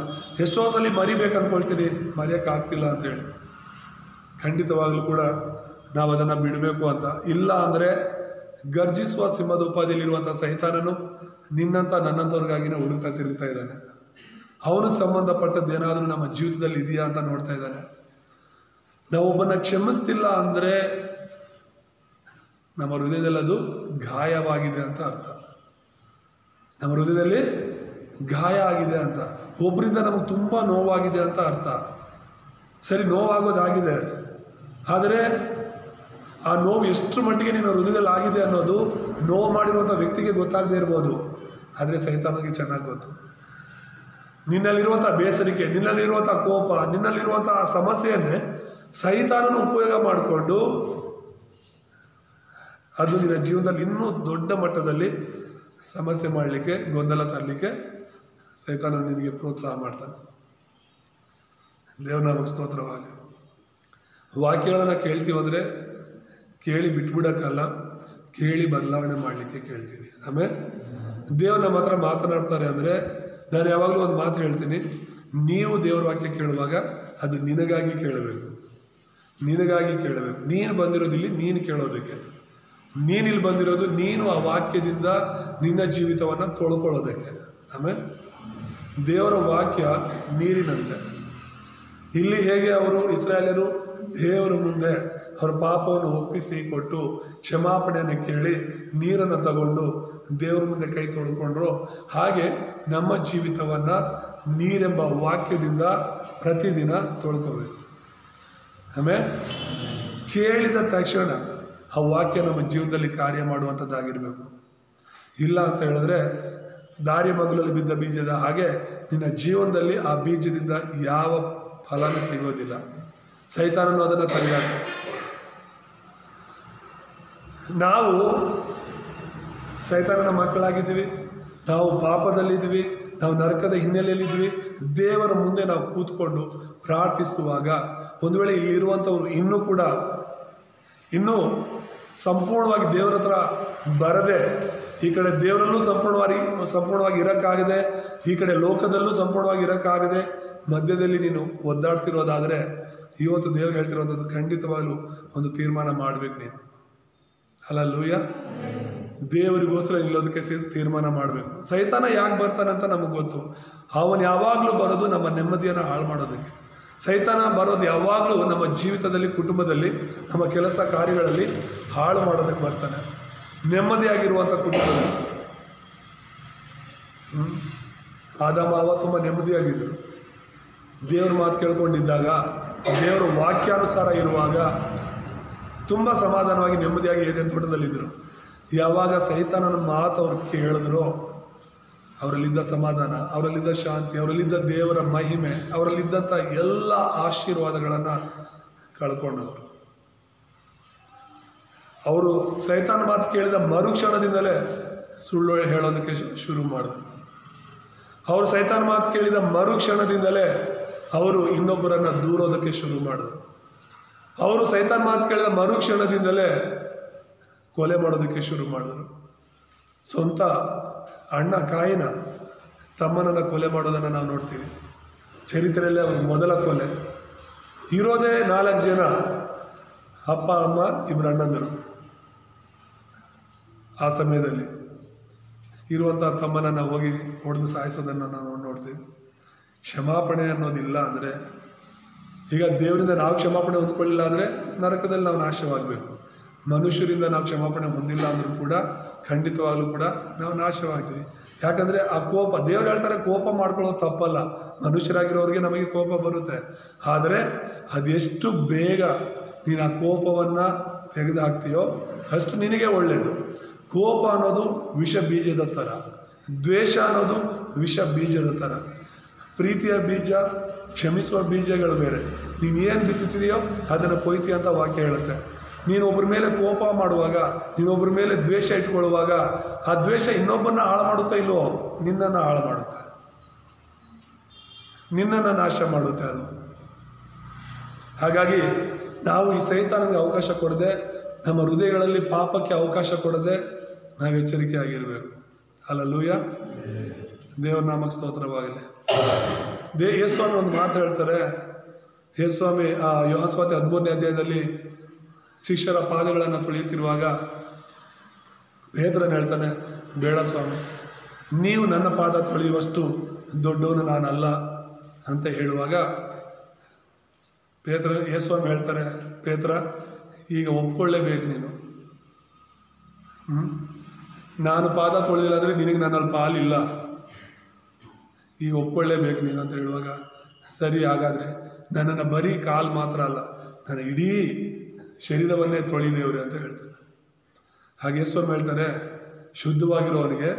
ಎಷ್ಟೋ ಸಲ ಮರಿಬೇಕು ಅಂದ್ಕೊಳ್ತೀನಿ, ಮರೆಯೋಕ್ಕಾಗ್ತಿಲ್ಲ ಅಂತೇಳಿ. ಖಂಡಿತವಾಗಲೂ ಕೂಡ ನಾವು ಅದನ್ನು ಬಿಡಬೇಕು ಅಂತ. ಇಲ್ಲ ಅಂದರೆ ಗರ್ಜಿಸುವ ಸಿಂಹದ ಉಪಾಧಿಯಲ್ಲಿರುವಂಥ ಸೈತಾನನು ನಿನ್ನಂಥ ನನ್ನಂಥವ್ರಿಗಾಗಿನೇ ಹುಡುಕ್ತಾ ತಿರುಗ್ತಾ ಇದ್ದಾನೆ. ಅವನಿಗೆ ಸಂಬಂಧಪಟ್ಟದ್ದೇನಾದರೂ ನಮ್ಮ ಜೀವಿತದಲ್ಲಿ ಇದೆಯಾ ಅಂತ ನೋಡ್ತಾ ಇದ್ದಾನೆ. ನಾವು ಒಬ್ಬನ ಕ್ಷಮಿಸ್ತಿಲ್ಲ ಅಂದರೆ ನಮ್ಮ ಹೃದಯದಲ್ಲಿ ಅದು ಗಾಯವಾಗಿದೆ ಅಂತ ಅರ್ಥ. ನಮ್ಮ ಹೃದಯದಲ್ಲಿ ಗಾಯ ಆಗಿದೆ ಅಂತ, ಒಬ್ಬರಿಂದ ನಮಗೆ ತುಂಬ ನೋವಾಗಿದೆ ಅಂತ ಅರ್ಥ. ಸರಿ, ನೋವಾಗೋದಾಗಿದೆ, ಆದರೆ ಆ ನೋವು ಎಷ್ಟು ಮಟ್ಟಿಗೆ ನಿನ್ನ ಹೃದಯದಲ್ಲಿ ಆಗಿದೆ ಅನ್ನೋದು ನೋವು ಮಾಡಿರುವಂಥ ವ್ಯಕ್ತಿಗೆ ಗೊತ್ತಾಗದೇ ಇರ್ಬೋದು, ಆದರೆ ಸೈತಾನನಿಗೆ ಚೆನ್ನಾಗಿ ಗೊತ್ತು. ನಿನ್ನಲ್ಲಿರುವಂಥ ಬೇಸರಿಕೆ, ನಿನ್ನಲ್ಲಿರುವಂಥ ಕೋಪ, ನಿನ್ನಲ್ಲಿರುವಂಥ ಸಮಸ್ಯೆಯನ್ನೇ ಸೈತಾನನ ಉಪಯೋಗ ಮಾಡಿಕೊಂಡು ಅದು ನಿನ್ನ ಜೀವನದಲ್ಲಿ ಇನ್ನೂ ದೊಡ್ಡ ಮಟ್ಟದಲ್ಲಿ ಸಮಸ್ಯೆ ಮಾಡಲಿಕ್ಕೆ, ಗೊಂದಲ ತರಲಿಕ್ಕೆ ಸೈತಾನ ನಿನಗೆ ಪ್ರೋತ್ಸಾಹ ಮಾಡ್ತಾನೆ. ದೇವನಾಮಕ್ಕೆ ಸ್ತೋತ್ರವಾಗಲಿ. ವಾಕ್ಯಗಳನ್ನು ಕೇಳ್ತೀವಂದರೆ ಕೇಳಿ ಬಿಟ್ಬಿಡೋಕ್ಕಲ್ಲ, ಕೇಳಿ ಬದಲಾವಣೆ ಮಾಡಲಿಕ್ಕೆ ಕೇಳ್ತೀವಿ. ಆಮೇಲೆ ದೇವ್ರು ನಮ್ಮ ಹತ್ರ ಮಾತನಾಡ್ತಾರೆ ಅಂದರೆ, ನಾನು ಯಾವಾಗಲೂ ಒಂದು ಮಾತು ಹೇಳ್ತೀನಿ, ನೀವು ದೇವ್ರ ವಾಕ್ಯ ಕೇಳುವಾಗ ಅದು ನಿನಗಾಗಿ ಕೇಳಬೇಕು, ನಿನಗಾಗಿ ಕೇಳಬೇಕು. ನೀನು ಬಂದಿರೋದಿಲ್ಲಿ ನೀನು ಕೇಳೋದಕ್ಕೆ, ನೀನಿಲ್ಲಿ ಬಂದಿರೋದು ನೀನು ಆ ವಾಕ್ಯದಿಂದ ನಿನ್ನ ಜೀವಿತವನ್ನು ತೊಳ್ಕೊಳ್ಳೋದಕ್ಕೆ. ಆಮೇಲೆ ದೇವರ ವಾಕ್ಯ ನೀರಿನಂತೆ. ಇಲ್ಲಿ ಹೇಗೆ ಅವರು ಇಸ್ರಾಯೇಲರು ದೇವರ ಮುಂದೆ ಅವರ ಪಾಪವನ್ನು ಒಪ್ಪಿಸಿ ಕೊಟ್ಟು ಕ್ಷಮಾಪಣೆಯನ್ನು ಕೇಳಿ ನೀರನ್ನು ತಗೊಂಡು ದೇವರ ಮುಂದೆ ಕೈ ತೊಳ್ಕೊಂಡ್ರು, ಹಾಗೆ ನಮ್ಮ ಜೀವಿತವನ್ನು ನೀರೆಂಬ ವಾಕ್ಯದಿಂದ ಪ್ರತಿದಿನ ತೊಳ್ಕೋಬೇಕು. ಆಮೇಲೆ ಕೇಳಿದ ತಕ್ಷಣ ಆ ವಾಕ್ಯ ನಮ್ಮ ಜೀವನದಲ್ಲಿ ಕಾರ್ಯ ಮಾಡುವಂಥದ್ದಾಗಿರಬೇಕು. ಇಲ್ಲ ಅಂತ ಹೇಳಿದ್ರೆ ದಾರಿ ಮಗುಲಲ್ಲಿ ಬಿದ್ದ ಬೀಜದ ಹಾಗೆ ನಿನ್ನ ಜೀವನದಲ್ಲಿ ಆ ಬೀಜದಿಂದ ಯಾವ ಫಲನೂ ಸಿಗೋದಿಲ್ಲ. ಸೈತಾನನು ಅದನ್ನು ತಡೆಯಾಕ. ನಾವು ಸೈತಾನನ ಮಕ್ಕಳಾಗಿದ್ದೀವಿ, ನಾವು ಪಾಪದಲ್ಲಿದ್ದೀವಿ, ನಾವು ನರಕದ ಹಿನ್ನೆಲೆಯಲ್ಲಿದ್ವಿ. ದೇವರ ಮುಂದೆ ನಾವು ಕೂತ್ಕೊಂಡು ಪ್ರಾರ್ಥಿಸುವಾಗ ಒಂದು ವೇಳೆ ಇಲ್ಲಿರುವಂಥವ್ರು ಇನ್ನೂ ಸಂಪೂರ್ಣವಾಗಿ ದೇವರ ಹತ್ರ ಬರದೆ, ಈ ಕಡೆ ದೇವರಲ್ಲೂ ಸಂಪೂರ್ಣವಾಗಿ ಇರೋಕ್ಕಾಗದೆ, ಈ ಕಡೆ ಲೋಕದಲ್ಲೂ ಸಂಪೂರ್ಣವಾಗಿ ಇರೋಕ್ಕಾಗದೆ ಮಧ್ಯದಲ್ಲಿ ನೀನು ಒದ್ದಾಡ್ತಿರೋದಾದರೆ, ಇವತ್ತು ದೇವರು ಹೇಳ್ತಿರೋದು ಖಂಡಿತವಾಗಲೂ ಒಂದು ತೀರ್ಮಾನ ಮಾಡಬೇಕು. ನೀನು ಹಲ್ಲೆಲೂಯಾ, ದೇವರಿಗೋಸ್ಕರ ನಿಲ್ಲೋದಕ್ಕೆ ತೀರ್ಮಾನ ಮಾಡಬೇಕು. ಸೈತಾನ ಯಾಕೆ ಬರ್ತಾನಂತ ನಮಗೆ ಗೊತ್ತು. ಅವನು ಯಾವಾಗಲೂ ಬರೋದು ನಮ್ಮ ನೆಮ್ಮದಿಯನ್ನು ಹಾಳು ಮಾಡೋದಕ್ಕೆ. ಸೈತಾನ ಬರೋದು ಯಾವಾಗಲೂ ನಮ್ಮ ಜೀವಿತದಲ್ಲಿ, ಕುಟುಂಬದಲ್ಲಿ, ನಮ್ಮ ಕೆಲಸ ಕಾರ್ಯಗಳಲ್ಲಿ ಹಾಳು ಮಾಡೋದಕ್ಕೆ ಬರ್ತಾನೆ. ನೆಮ್ಮದಿಯಾಗಿರುವಂಥ ಕುಟುಂಬದಲ್ಲಿ ಆದಾಮ ಹವ್ವ ತುಂಬ ನೆಮ್ಮದಿಯಾಗಿದ್ದರು. ದೇವ್ರ ಮಾತು ಕೇಳ್ಕೊಂಡಿದ್ದಾಗ, ದೇವರ ವಾಕ್ಯಾನುಸಾರ ಇರುವಾಗ ತುಂಬ ಸಮಾಧಾನವಾಗಿ ನೆಮ್ಮದಿಯಾಗಿ ಏದೇನು ತೋಟದಲ್ಲಿದ್ದರು. ಯಾವಾಗ ಸೈತಾನನ ಮಾತು ಅವ್ರು ಕೇಳಿದ್ರೋ ಅವರಲ್ಲಿದ್ದ ಸಮಾಧಾನ, ಅವರಲ್ಲಿದ್ದ ಶಾಂತಿ, ಅವರಲ್ಲಿದ್ದ ದೇವರ ಮಹಿಮೆ, ಅವರಲ್ಲಿದ್ದಂಥ ಎಲ್ಲ ಆಶೀರ್ವಾದಗಳನ್ನು ಕಳ್ಕೊಂಡವರು. ಅವರು ಸೈತಾನ ಮಾತು ಕೇಳಿದ ಮರುಕ್ಷಣದಿಂದಲೇ ಸುಳ್ಳು ಹೇಳೋದಕ್ಕೆ ಶುರು ಮಾಡಿದರು. ಅವರು ಸೈತಾನ ಮಾತು ಕೇಳಿದ ಮರುಕ್ಷಣದಿಂದಲೇ ಅವರು ಇನ್ನೊಬ್ಬರನ್ನು ದೂರೋದಕ್ಕೆ ಶುರು ಮಾಡಿದರು. ಅವರು ಸೈತಾನ ಮಾತು ಕೇಳಿದ ಮರುಕ್ಷಣದಿಂದಲೇ ಕೊಲೆ ಮಾಡೋದಕ್ಕೆ ಶುರು ಮಾಡಿದರು. ಸ್ವಂತ ಅಣ್ಣ ಕಾಯಿನ ತಮ್ಮನನ್ನು ಕೊಲೆ ಮಾಡೋದನ್ನು ನಾವು ನೋಡ್ತೀವಿ. ಚರಿತ್ರೆಯಲ್ಲಿ ಅವರು ಮೊದಲ ಕೊಲೆ. ಇರೋದೇ 4 ಜನ, ಅಪ್ಪ ಅಮ್ಮ ಇಬ್ಬರು ಅಣ್ಣಂದರು. ಆ ಸಮಯದಲ್ಲಿ ಇರುವಂಥ ತಮ್ಮನನ್ನು ಹೋಗಿ ಹೊಡೆದು ಸಾಯಿಸೋದನ್ನು ನಾವು ನೋಡ್ತೀವಿ. ಕ್ಷಮಾಪಣೆ ಅನ್ನೋದಿಲ್ಲ ಅಂದರೆ, ಈಗ ದೇವರಿಂದ ನಾವು ಕ್ಷಮಾಪಣೆ ಹೊಂದ್ಕೊಳ್ಳಿಲ್ಲ ಅಂದರೆ ನರಕದಲ್ಲಿ ನಾವು ನಾಶವಾಗಬೇಕು. ಮನುಷ್ಯರಿಂದ ನಾವು ಕ್ಷಮಾಪಣೆ ಹೊಂದಿಲ್ಲ ಅಂದರೂ ಕೂಡ ಖಂಡಿತವಾಗಲೂ ಕೂಡ ನಾವು ನಾಶವಾಗ್ತೀವಿ. ಯಾಕಂದರೆ ಆ ಕೋಪ, ದೇವರು ಹೇಳ್ತಾರೆ ಕೋಪ ಮಾಡ್ಕೊಳ್ಳೋದು ತಪ್ಪಲ್ಲ, ಮನುಷ್ಯರಾಗಿರೋರಿಗೆ ನಮಗೆ ಕೋಪ ಬರುತ್ತೆ. ಆದರೆ ಅದೆಷ್ಟು ಬೇಗ ನೀನು ಆ ಕೋಪವನ್ನು ತೆಗೆದು ಹಾಕ್ತೀಯೋ ಅಷ್ಟು ನಿನಗೆ ಒಳ್ಳೆಯದು. ಕೋಪ ಅನ್ನೋದು ವಿಷ ಬೀಜದ ಥರ, ದ್ವೇಷ ಅನ್ನೋದು ವಿಷ ಬೀಜದ ಥರ. ಪ್ರೀತಿಯ ಬೀಜ, ಕ್ಷಮಿಸುವ ಬೀಜಗಳು ಬೇರೆ. ನೀನು ಏನು ಬಿತ್ತುತ್ತಿದೆಯೋ ಅದನ್ನು ಕೊಯ್ತಿ ಅಂತ ವಾಕ್ಯ ಹೇಳುತ್ತೆ. ನೀನು ಒಬ್ಬರ ಮೇಲೆ ಕೋಪ ಮಾಡುವಾಗ, ನೀನೊಬ್ಬರ ಮೇಲೆ ದ್ವೇಷ ಇಟ್ಕೊಳ್ಳುವಾಗ ಆ ದ್ವೇಷ ಇನ್ನೊಬ್ಬರನ್ನ ಹಾಳು ಮಾಡುತ್ತಾ ಇಲ್ವೋ, ನಿನ್ನನ್ನು ಹಾಳು ಮಾಡುತ್ತೆ, ನಿನ್ನನ್ನು ನಾಶ ಮಾಡುತ್ತೆ ಅದು. ಹಾಗಾಗಿ ನಾವು ಈ ಸೈತಾನನಿಗೆ ಅವಕಾಶ ಕೊಡದೆ, ನಮ್ಮ ಹೃದಯಗಳಲ್ಲಿ ಪಾಪಕ್ಕೆ ಅವಕಾಶ ಕೊಡದೆ ನಾವು ಎಚ್ಚರಿಕೆಯಾಗಿರಬೇಕು. ಹಲ್ಲೆಲೂಯಾ. ದೇವರ ನಾಮಕ್ಕೆ ಸ್ತೋತ್ರವಾಗಲಿ. ಯೇಸುಸ್ವಾಮಿ ಒಂದು ಮಾತು ಹೇಳ್ತಾರೆ. ಯೇಸುಸ್ವಾಮಿ ಯೋಹಾನ ಸುವಾರ್ತೆ 13ನೇ ಅಧ್ಯಾಯದಲ್ಲಿ ಶಿಷ್ಯರ ಪಾದಗಳನ್ನು ತೊಳೆಯುತ್ತಿರುವಾಗ ಪೇತ್ರನು ಹೇಳ್ತಾನೆ, ಬೇಡ ಸ್ವಾಮಿ, ನೀವು ನನ್ನ ಪಾದ ತೊಳೆಯುವಷ್ಟು ದೊಡ್ಡವನು ನಾನಲ್ಲ ಅಂತ ಹೇಳುವಾಗ ಯೇಸುಸ್ವಾಮಿ ಹೇಳ್ತಾರೆ, ಪೇತ್ರ, ಈಗ ಒಪ್ಕೊಳ್ಳೇಬೇಕು ನೀನು. ನಾನು ಪಾದ ತೊಳೆದಿಲ್ಲ ಅಂದರೆ ನಿನಗೆ ನನ್ನಲ್ಲಿ ಪಾಲಿಲ್ಲ, ಈಗ ಒಪ್ಕೊಳ್ಳೇಬೇಕು ನೀನು ಅಂತ ಹೇಳುವಾಗ, ಸರಿ, ಹಾಗಾದರೆ ನನ್ನನ್ನು ಬರೀ ಕಾಲು ಮಾತ್ರ ಅಲ್ಲ, ನನ್ನ ಇಡೀ ಶರೀರವನ್ನೇ ತೊಳೆದೇವ್ರೆ ಅಂತ ಹೇಳ್ತಾರೆ. ಹಾಗೆ ಯೇಸುಸ್ವಾಮಿ ಹೇಳ್ತಾರೆ, ಶುದ್ಧವಾಗಿರೋವನಿಗೆ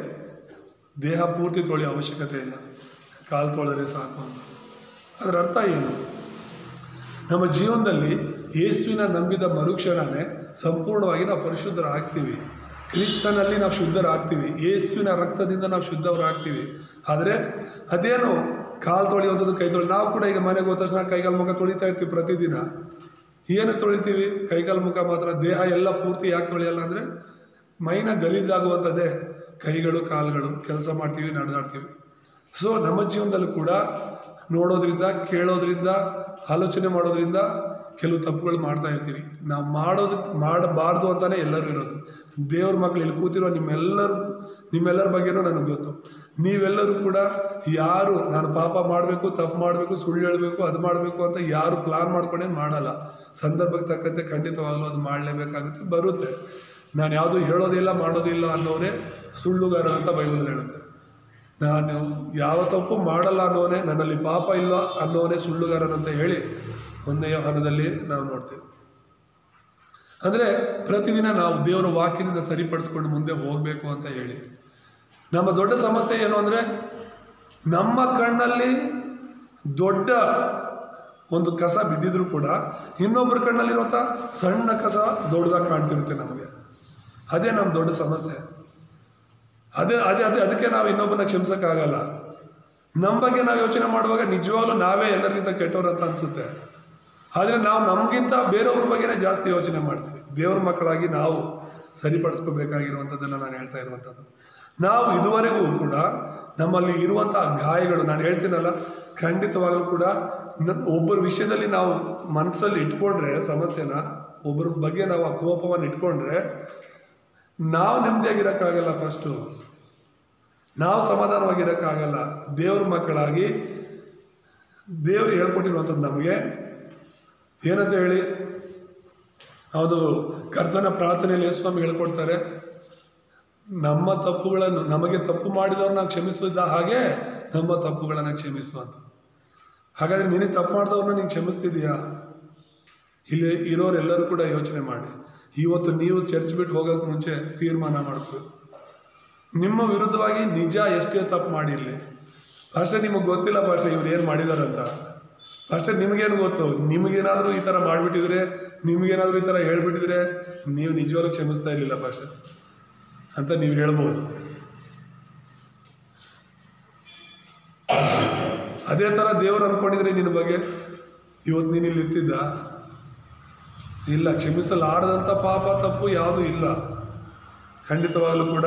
ದೇಹ ಪೂರ್ತಿ ತೊಳೆಯೋ ಅವಶ್ಯಕತೆ ಇಲ್ಲ, ಕಾಲು ತೊಳೆದರೆ ಸಾಕು ಅಂತ. ಅದರ ಅರ್ಥ ಏನು? ನಮ್ಮ ಜೀವನದಲ್ಲಿ ಯೇಸುವಿನ ನಂಬಿದ ಮರುಕ್ಷಣನೇ ಸಂಪೂರ್ಣವಾಗಿ ನಾವು ಪರಿಶುದ್ಧರಾಗ್ತೀವಿ. ಕ್ರಿಸ್ತನಲ್ಲಿ ನಾವು ಶುದ್ಧರಾಗ್ತೀವಿ, ಯೇಸುವಿನ ರಕ್ತದಿಂದ ನಾವು ಶುದ್ಧವರಾಗ್ತೀವಿ. ಆದರೆ ಅದೇನು ಕಾಲು ತೊಳೆಯುವಂಥದ್ದು, ಕೈ ತೊಳೆ, ನಾವು ಕೂಡ ಈಗ ಮನೆಗೆ ಹೋದ ತಕ್ಷಣ ಕೈಕಾಲು ಮುಖ ತೊಳಿತಾ ಇರ್ತೀವಿ ಪ್ರತಿದಿನ. ಏನು ತೊಳಿತೀವಿ? ಕೈಕಾಲು ಮುಖ ಮಾತ್ರ. ದೇಹ ಎಲ್ಲ ಪೂರ್ತಿ ಯಾಕೆ ತೊಳೆಯಲ್ಲ ಅಂದರೆ ಮೈನ ಗಲೀಜಾಗುವಂಥದ್ದೇ ಕೈಗಳು ಕಾಲುಗಳು. ಕೆಲಸ ಮಾಡ್ತೀವಿ, ನಡೆದಾಡ್ತೀವಿ. ಸೊ ನಮ್ಮ ಜೀವನದಲ್ಲೂ ಕೂಡ ನೋಡೋದ್ರಿಂದ, ಕೇಳೋದ್ರಿಂದ, ಆಲೋಚನೆ ಮಾಡೋದ್ರಿಂದ ಕೆಲವು ತಪ್ಪುಗಳು ಮಾಡ್ತಾ ಇರ್ತೀವಿ. ನಾವು ಮಾಡಬಾರ್ದು ಅಂತಲೇ ಎಲ್ಲರೂ ಇರೋದು. ದೇವ್ರ ಮಕ್ಕಳು ಇಲ್ಲಿ ಕೂತಿರೋ ನಿಮ್ಮೆಲ್ಲರ ಬಗ್ಗೆನೂ ನನಗೆ ಗೊತ್ತು. ನೀವೆಲ್ಲರೂ ಕೂಡ ಯಾರು ನಾನು ಪಾಪ ಮಾಡಬೇಕು, ತಪ್ಪು ಮಾಡಬೇಕು, ಸುಳ್ಳು ಹೇಳಬೇಕು, ಅದು ಮಾಡಬೇಕು ಅಂತ ಯಾರು ಪ್ಲಾನ್ ಮಾಡ್ಕೊಂಡೇನು ಮಾಡಲ್ಲ. ಸಂದರ್ಭಕ್ಕೆ ತಕ್ಕಂತೆ ಖಂಡಿತವಾಗಲೂ ಅದು ಮಾಡಲೇಬೇಕಾಗುತ್ತೆ, ಬರುತ್ತೆ. ನಾನು ಯಾವುದೂ ಹೇಳೋದಿಲ್ಲ ಮಾಡೋದಿಲ್ಲ ಅನ್ನೋದೇ ಸುಳ್ಳುಗಾರ ಅಂತ ಬೈಬಲ್ ಹೇಳುತ್ತೆ. ನಾನು ಯಾವ ತಪ್ಪು ಮಾಡಲ್ಲ ಅನ್ನೋನೇ, ನನ್ನಲ್ಲಿ ಪಾಪ ಇಲ್ಲ ಅನ್ನೋನೇ ಸುಳ್ಳುಗಾರನಂತ ಹೇಳಿ 1ನೇ ಯೋಹಾನದಲ್ಲಿ ನಾವು ನೋಡ್ತೇವೆ. ಅಂದರೆ ಪ್ರತಿದಿನ ನಾವು ದೇವರ ವಾಕ್ಯದಿಂದ ಸರಿಪಡಿಸ್ಕೊಂಡು ಮುಂದೆ ಹೋಗಬೇಕು ಅಂತ ಹೇಳಿ. ನಮ್ಮ ದೊಡ್ಡ ಸಮಸ್ಯೆ ಏನು ಅಂದರೆ, ನಮ್ಮ ಕಣ್ಣಲ್ಲಿ ದೊಡ್ಡ ಒಂದು ಕಸ ಬಿದ್ದಿದ್ರು ಕೂಡ ಇನ್ನೊಬ್ಬರ ಕಣ್ಣಲ್ಲಿರುವಂಥ ಸಣ್ಣ ಕಸ ದೊಡ್ಡದಾಗಿ ಕಾಣ್ತಿರುತ್ತೆ ನಮಗೆ. ಅದೇ ನಮ್ಮ ದೊಡ್ಡ ಸಮಸ್ಯೆ. ಅದಕ್ಕೆ ನಾವು ಇನ್ನೊಬ್ಬನ ಕ್ಷಮಿಸೋಕ್ಕಾಗಲ್ಲ. ನಮ್ಮ ಬಗ್ಗೆ ನಾವು ಯೋಚನೆ ಮಾಡುವಾಗ ನಿಜವಾಗ್ಲೂ ನಾವೇ ಎಲ್ಲರಿಗಿಂತ ಕೆಟ್ಟವ್ರು ಅಂತ ಅನಿಸುತ್ತೆ. ಆದರೆ ನಾವು ನಮಗಿಂತ ಬೇರೆಯವ್ರ ಬಗ್ಗೆನೇ ಜಾಸ್ತಿ ಯೋಚನೆ ಮಾಡ್ತೀವಿ. ದೇವ್ರ ಮಕ್ಕಳಾಗಿ ನಾವು ಸರಿಪಡಿಸ್ಕೋಬೇಕಾಗಿರುವಂಥದ್ದನ್ನು ನಾನು ಹೇಳ್ತಾ ಇರುವಂಥದ್ದು. ನಾವು ಇದುವರೆಗೂ ಕೂಡ ನಮ್ಮಲ್ಲಿ ಇರುವಂಥ ಗಾಯಗಳು, ನಾನು ಹೇಳ್ತೀನಲ್ಲ, ಖಂಡಿತವಾಗಲೂ ಕೂಡ ಒಬ್ಬರ ವಿಷಯದಲ್ಲಿ ನಾವು ಮನಸ್ಸಲ್ಲಿ ಇಟ್ಕೊಂಡ್ರೆ ಸಮಸ್ಯೆನ, ಒಬ್ಬರ ಬಗ್ಗೆ ನಾವು ಆ ಕೋಪವನ್ನು ಇಟ್ಕೊಂಡ್ರೆ ನಾವು ನೆಮ್ಮದಿಯಾಗಿರೋಕ್ಕಾಗಲ್ಲ. ಫಸ್ಟು ನಾವು ಸಮಾಧಾನವಾಗಿರೋಕ್ಕಾಗಲ್ಲ. ದೇವ್ರ ಮಕ್ಕಳಾಗಿ ದೇವರು ಹೇಳ್ಕೊಟ್ಟಿರುವಂಥದ್ದು ನಮಗೆ ಏನಂತ ಹೇಳಿ, ಅದು ಕರ್ತನ ಪ್ರಾರ್ಥನೆಯಲ್ಲಿ ಯೇಸುಸ್ವಾಮಿ ಹೇಳ್ಕೊಡ್ತಾರೆ, ನಮ್ಮ ತಪ್ಪುಗಳನ್ನು, ನಮಗೆ ತಪ್ಪು ಮಾಡಿದವ್ರನ್ನ ಕ್ಷಮಿಸಿದ ಹಾಗೆ ನಮ್ಮ ತಪ್ಪುಗಳನ್ನು ಕ್ಷಮಿಸುವಂತ. ಹಾಗಾದರೆ ನಿನಗೆ ತಪ್ಪು ಮಾಡಿದವ್ರನ್ನ ನೀನು ಕ್ಷಮಿಸ್ತಿದೀಯಾ? ಇಲ್ಲಿ ಇರೋರೆಲ್ಲರೂ ಕೂಡ ಯೋಚನೆ ಮಾಡಿ. ಇವತ್ತು ನೀವು ಚರ್ಚ್ ಬಿಟ್ಟು ಹೋಗೋಕ್ಕೆ ಮುಂಚೆ ತೀರ್ಮಾನ ಮಾಡ್ತೀವಿ, ನಿಮ್ಮ ವಿರುದ್ಧವಾಗಿ ನಿಜ ಎಷ್ಟೇ ತಪ್ಪು ಮಾಡಿರಲಿ, ಅಷ್ಟೇ ನಿಮಗೆ ಗೊತ್ತಿಲ್ಲ ಭಾಷೆ ಇವ್ರು ಏನು ಮಾಡಿದಾರಂತ. ಅಷ್ಟೇ ನಿಮಗೇನು ಗೊತ್ತು? ನಿಮಗೇನಾದರೂ ಈ ಥರ ಮಾಡಿಬಿಟ್ಟಿದ್ರೆ, ನಿಮಗೇನಾದರೂ ಈ ಥರ ಹೇಳ್ಬಿಟ್ಟಿದ್ರೆ ನೀವು ನಿಜವಾಗ್ಲೂ ಕ್ಷಮಿಸ್ತಾ ಇರಲಿಲ್ಲ ಭಾಷೆ ಅಂತ ನೀವು ಹೇಳ್ಬೋದು. ಅದೇ ಥರ ದೇವರು ಅಂದ್ಕೊಂಡಿದ್ರೆ ನಿನ್ನ ಬಗ್ಗೆ ಇವತ್ತು ನೀನು ಇಲ್ಲಿ ಇರ್ತಿದ್ದ? ಇಲ್ಲ. ಕ್ಷಮಿಸಲಾರದಂಥ ಪಾಪ ತಪ್ಪು ಯಾವುದೂ ಇಲ್ಲ. ಖಂಡಿತವಾಗಲೂ ಕೂಡ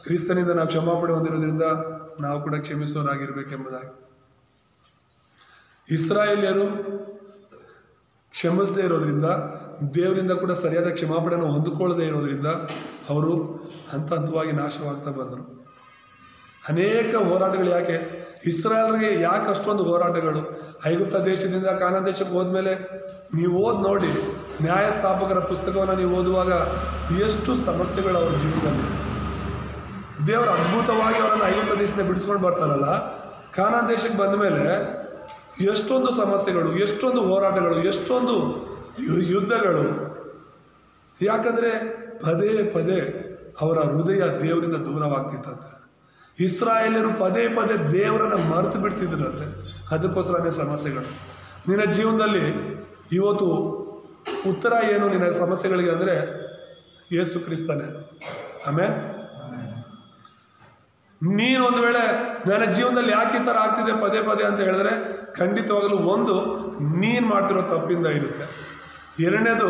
ಕ್ರಿಸ್ತನಿಂದ ನಾವು ಕ್ಷಮಾಪಣೆ ಹೊಂದಿರೋದ್ರಿಂದ ನಾವು ಕೂಡ ಕ್ಷಮಿಸೋರಾಗಿರ್ಬೇಕೆಂಬುದಾಗಿ. ಇಸ್ರಾಯೇಲ್ಯರು ಕ್ಷಮಿಸದೇ ಇರೋದ್ರಿಂದ, ದೇವರಿಂದ ಕೂಡ ಸರಿಯಾದ ಕ್ಷಮಾಪಣೆಯನ್ನು ಹೊಂದಿಕೊಳ್ಳದೇ ಇರೋದ್ರಿಂದ ಅವರು ಹಂತ ಹಂತವಾಗಿ ನಾಶವಾಗ್ತಾ ಬಂದರು. ಅನೇಕ ಹೋರಾಟಗಳು. ಯಾಕೆ ಇಸ್ರಾಯೇಲ್ರಿಗೆ ಯಾಕೆ ಅಷ್ಟೊಂದು ಹೋರಾಟಗಳು? ಐಗುಪ್ತ ದೇಶದಿಂದ ಕಾನಾನ್ ದೇಶಕ್ಕೆ ಹೋದ್ಮೇಲೆ ನೀವು ನೋಡಿ, ನ್ಯಾಯಸ್ಥಾಪಕರ ಪುಸ್ತಕವನ್ನು ನೀವು ಓದುವಾಗ ಎಷ್ಟು ಸಮಸ್ಯೆಗಳು ಅವ್ರ ಜೀವನದಲ್ಲಿ. ದೇವರು ಅದ್ಭುತವಾಗಿ ಅವರನ್ನು ಐಗುಪ್ತ ದೇಶದಿಂದ ಬಿಡಿಸ್ಕೊಂಡು ಬರ್ತಾರಲ್ಲ, ಕಾನಾನ್ ದೇಶಕ್ಕೆ ಬಂದ ಮೇಲೆ ಎಷ್ಟೊಂದು ಸಮಸ್ಯೆಗಳು, ಎಷ್ಟೊಂದು ಹೋರಾಟಗಳು, ಎಷ್ಟೊಂದು ಯುದ್ಧಗಳು. ಯಾಕಂದರೆ ಪದೇ ಪದೇ ಅವರ ಹೃದಯ ದೇವರಿಂದ ದೂರವಾಗ್ತಿತ್ತಂತೆ. ಇಸ್ರಾಯೇಲ್ಯರು ಪದೇ ಪದೇ ದೇವರನ್ನು ಮರೆತು ಬಿಡ್ತಿದ್ರಂತೆ. ಅದಕ್ಕೋಸ್ಕರನೇ ಸಮಸ್ಯೆಗಳು. ನಿನ್ನ ಜೀವನದಲ್ಲಿ ಇವತ್ತು ಉತ್ತರ ಏನು ನಿನ್ನ ಸಮಸ್ಯೆಗಳಿಗೆ ಅಂದರೆ ಯೇಸು ಕ್ರಿಸ್ತನೇ. ಆಮೇಲೆ ನೀನೊಂದು ವೇಳೆ ನನ್ನ ಜೀವನದಲ್ಲಿ ಯಾಕೆ ಈ ಥರ ಆಗ್ತಿದೆ ಪದೇ ಪದೇ ಅಂತ ಹೇಳಿದ್ರೆ, ಖಂಡಿತವಾಗಲೂ ಒಂದು, ನೀನು ಮಾಡ್ತಿರೋ ತಪ್ಪಿಂದ ಇರುತ್ತೆ. ಎರಡನೇದು,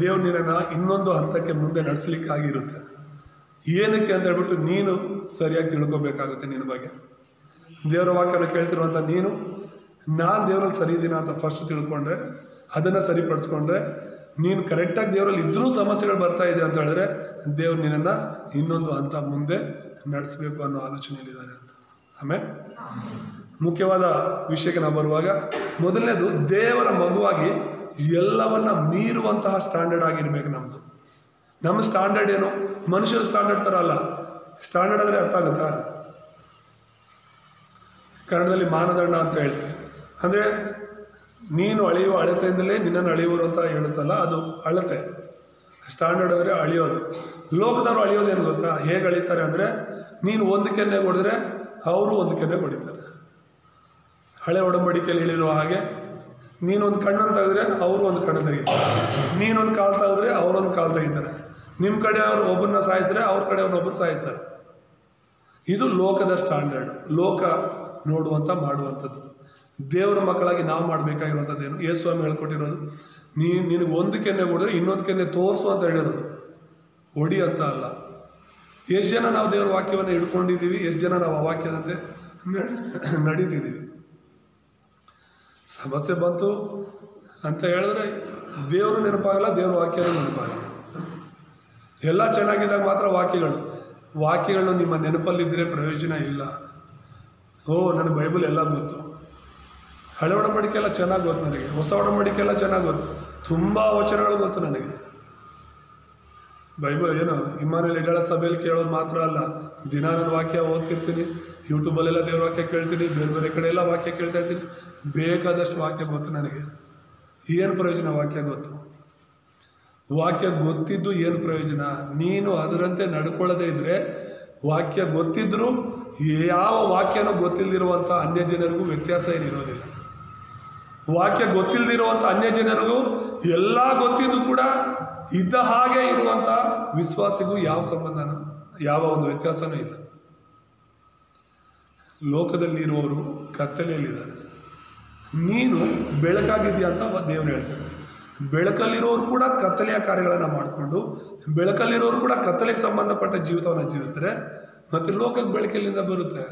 ದೇವ್ರು ನಿನ್ನನ್ನು ಇನ್ನೊಂದು ಹಂತಕ್ಕೆ ಮುಂದೆ ನಡೆಸಲಿಕ್ಕಾಗಿರುತ್ತೆ. ಏನಕ್ಕೆ ಅಂತ ಹೇಳ್ಬಿಟ್ಟು ನೀನು ಸರಿಯಾಗಿ ತಿಳ್ಕೊಬೇಕಾಗುತ್ತೆ ನಿನ್ನ ಬಗ್ಗೆ. ದೇವರ ವಾಕ್ಯನ ಕೇಳ್ತಿರುವಂಥ ನೀನು, ನಾನು ದೇವರಲ್ಲಿ ಸರಿ ಇದ್ದೀನ ಅಂತ ಫಸ್ಟ್ ತಿಳ್ಕೊಂಡ್ರೆ, ಅದನ್ನು ಸರಿಪಡಿಸ್ಕೊಂಡ್ರೆ, ನೀನು ಕರೆಕ್ಟಾಗಿ ದೇವರಲ್ಲಿ ಇದ್ರೂ ಸಮಸ್ಯೆಗಳು ಬರ್ತಾ ಇದೆ ಅಂತ ಹೇಳಿದ್ರೆ ದೇವ್ರು ನಿನ್ನನ್ನು ಇನ್ನೊಂದು ಹಂತ ಮುಂದೆ ನಡೆಸಬೇಕು ಅನ್ನೋ ಆಲೋಚನೆಯಲ್ಲಿದ್ದಾರೆ ಅಂತ. ಆಮೇಲೆ ಮುಖ್ಯವಾದ ವಿಷಯಕ್ಕೆ ನಾವು ಬರುವಾಗ, ಮೊದಲನೇದು ದೇವರ ಮಗುವಾಗಿ ಎಲ್ಲವನ್ನ ಮೀರುವಂತಹ ಸ್ಟ್ಯಾಂಡರ್ಡ್ ಆಗಿರ್ಬೇಕು ನಮ್ಮದು. ನಮ್ಮ ಸ್ಟ್ಯಾಂಡರ್ಡ್ ಏನು? ಮನುಷ್ಯರ ಸ್ಟ್ಯಾಂಡರ್ಡ್ ಥರ ಅಲ್ಲ. ಸ್ಟ್ಯಾಂಡರ್ಡ್ ಅಂದರೆ ಅರ್ಥ ಆಗುತ್ತಾ? ಕನ್ನಡದಲ್ಲಿ ಮಾನದಂಡ ಅಂತ ಹೇಳ್ತೀವಿ. ಅಂದರೆ ನೀನು ಅಳೆಯುವ ಅಳತೆಯಿಂದಲೇ ನಿನ್ನನ್ನು ಅಳೆಯುವರು ಅಂತ ಹೇಳುತ್ತಲ್ಲ, ಅದು ಅಳತೆ. ಸ್ಟ್ಯಾಂಡರ್ಡ್ ಅಂದರೆ ಅಳಿಯೋದು. ಲೋಕದವರು ಅಳಿಯೋದೇನು ಗೊತ್ತಾ? ಹೇಗೆ ಅಳಿತಾರೆ ಅಂದರೆ, ನೀನು ಒಂದು ಕೆನ್ನೆ ಹೊಡೆದ್ರೆ ಅವರು ಒಂದು ಕೆನ್ನೆ ಹೊಡಿತಾರೆ. ಹಳೆ ಒಡಂಬಡಿಕೆಯಲ್ಲಿ ಹೇಳಿರುವ ಹಾಗೆ, ನೀನೊಂದು ಕಣ್ಣನ್ನು ತೆಗೆದ್ರೆ ಅವರು ಒಂದು ಕಣ್ಣು ತೆಗಿತಾರೆ, ನೀನೊಂದು ಕಾಲು ತೆಗೆದ್ರೆ ಅವರೊಂದು ಕಾಲು ತೆಗಿತಾರೆ, ನಿಮ್ಮ ಕಡೆಯವರು ಒಬ್ಬರನ್ನ ಸಾಯಿಸಿದ್ರೆ ಅವ್ರ ಕಡೆಯವ್ರನ್ನ ಒಬ್ಬರು ಸಾಯಿಸ್ತಾರೆ. ಇದು ಲೋಕದ ಸ್ಟ್ಯಾಂಡರ್ಡ್, ಲೋಕ ನೋಡುವಂಥ ಮಾಡುವಂಥದ್ದು. ದೇವರ ಮಕ್ಕಳಾಗಿ ನಾವು ಮಾಡಬೇಕಾಗಿರುವಂಥದ್ದೇನು? ಯೇಸು ಸ್ವಾಮಿ ಹೇಳ್ಕೊಟ್ಟಿರೋದು, ನಿನಗೆ ಒಂದು ಕೆನ್ನೆ ಹೊಡೆದ್ರೆ ಇನ್ನೊಂದು ಕೆನ್ನೆ ತೋರಿಸು ಅಂತ ಹೇಳಿರೋದು, ಹೊಡಿ ಅಂತ ಅಲ್ಲ. ಎಷ್ಟು ಜನ ನಾವು ದೇವರ ವಾಕ್ಯವನ್ನು ಹಿಡ್ಕೊಂಡಿದ್ದೀವಿ, ಎಷ್ಟು ಜನ ನಾವು ಆ ವಾಕ್ಯದಂತೆ ನಡೀತಿದ್ದೀವಿ? ಸಮಸ್ಯೆ ಬಂತು ಅಂತ ಹೇಳಿದ್ರೆ ದೇವರು ನೆನಪಾಗಲ್ಲ, ದೇವ್ರ ವಾಕ್ಯನೂ ನೆನಪಾಗಲ್ಲ. ಎಲ್ಲ ಚೆನ್ನಾಗಿದ್ದಾಗ ಮಾತ್ರ ವಾಕ್ಯಗಳು ನಿಮ್ಮ ನೆನಪಲ್ಲಿದ್ದರೆ ಪ್ರಯೋಜನ ಇಲ್ಲ. ನನಗೆ ಬೈಬಲ್ ಎಲ್ಲ ಗೊತ್ತು, ಹಳೆ ಒಡಂಬಡಿಕೆ ಎಲ್ಲ ಚೆನ್ನಾಗಿ ಗೊತ್ತು ನನಗೆ, ಹೊಸ ಒಡಂಬಡಿಕೆ ಎಲ್ಲ ಚೆನ್ನಾಗಿ ಗೊತ್ತು, ತುಂಬ ವಚನಗಳು ಗೊತ್ತು ನನಗೆ. ಬೈಬಲ್ ಏನು ಇಮ್ಮಾನುವೇಲ್ ಇಡಾಳ ಸಭೆಯಲ್ಲಿ ಕೇಳೋದು ಮಾತ್ರ ಅಲ್ಲ, ದಿನ ನಾನು ವಾಕ್ಯ ಓದ್ತಿರ್ತೀನಿ, ಯೂಟ್ಯೂಬಲ್ಲೆಲ್ಲ ದೇವ್ರ ವಾಕ್ಯ ಕೇಳ್ತೀನಿ, ಬೇರೆ ಬೇರೆ ಕಡೆ ಎಲ್ಲ ವಾಕ್ಯ ಕೇಳ್ತಾ ಇರ್ತೀನಿ. ಬೇಕಾದಷ್ಟು ವಾಕ್ಯ ಗೊತ್ತು ನನಗೆ. ಏನು ಪ್ರಯೋಜನ ವಾಕ್ಯ ಗೊತ್ತು? ವಾಕ್ಯ ಗೊತ್ತಿದ್ದು ಏನು ಪ್ರಯೋಜನ? ನೀನು ಅದರಂತೆ ನಡ್ಕೊಳ್ಳದೇ ಇದ್ದರೆ, ವಾಕ್ಯ ಗೊತ್ತಿದ್ರೂ ಯಾವ ವಾಕ್ಯನೂ ಗೊತ್ತಿಲ್ಲದಿರುವಂಥ ಅನ್ಯ ಜನರಿಗೂ ವ್ಯತ್ಯಾಸ ಏನಿರೋದಿಲ್ಲ. ವಾಕ್ಯ ಗೊತ್ತಿಲ್ಲದಿರುವಂಥ ಅನ್ಯ ಜನರಿಗೂ ಎಲ್ಲ ಗೊತ್ತಿದ್ದು ಕೂಡ ಇದ್ದ ಹಾಗೆ ಇರುವಂಥ ವಿಶ್ವಾಸಿಗೂ ಯಾವ ಸಂಬಂಧನೂ, ಯಾವ ಒಂದು ವ್ಯತ್ಯಾಸನೂ ಇಲ್ಲ. ಲೋಕದಲ್ಲಿ ಇರುವವರು ಕತ್ತಲೆಯಲ್ಲಿದ್ದಾರೆ, ನೀನು ಬೆಳಕಾಗಿದ್ದೀಯ ಅಂತ ದೇವರು ಹೇಳ್ತಾರೆ. ಬೆಳಕಲ್ಲಿರೋರು ಕೂಡ ಕತ್ತಲೆಯ ಕಾರ್ಯಗಳನ್ನು ಮಾಡಿಕೊಂಡು, ಬೆಳಕಲ್ಲಿರೋರು ಕೂಡ ಕತ್ತಲೆಗೆ ಸಂಬಂಧಪಟ್ಟ ಜೀವಿತವನ್ನು ಜೀವಿಸಿದ್ರೆ ಮತ್ತೆ ಲೋಕಕ್ಕೆ ಬೆಳಕಲ್ಲಿಂದ ಬರುತ್ತೆ.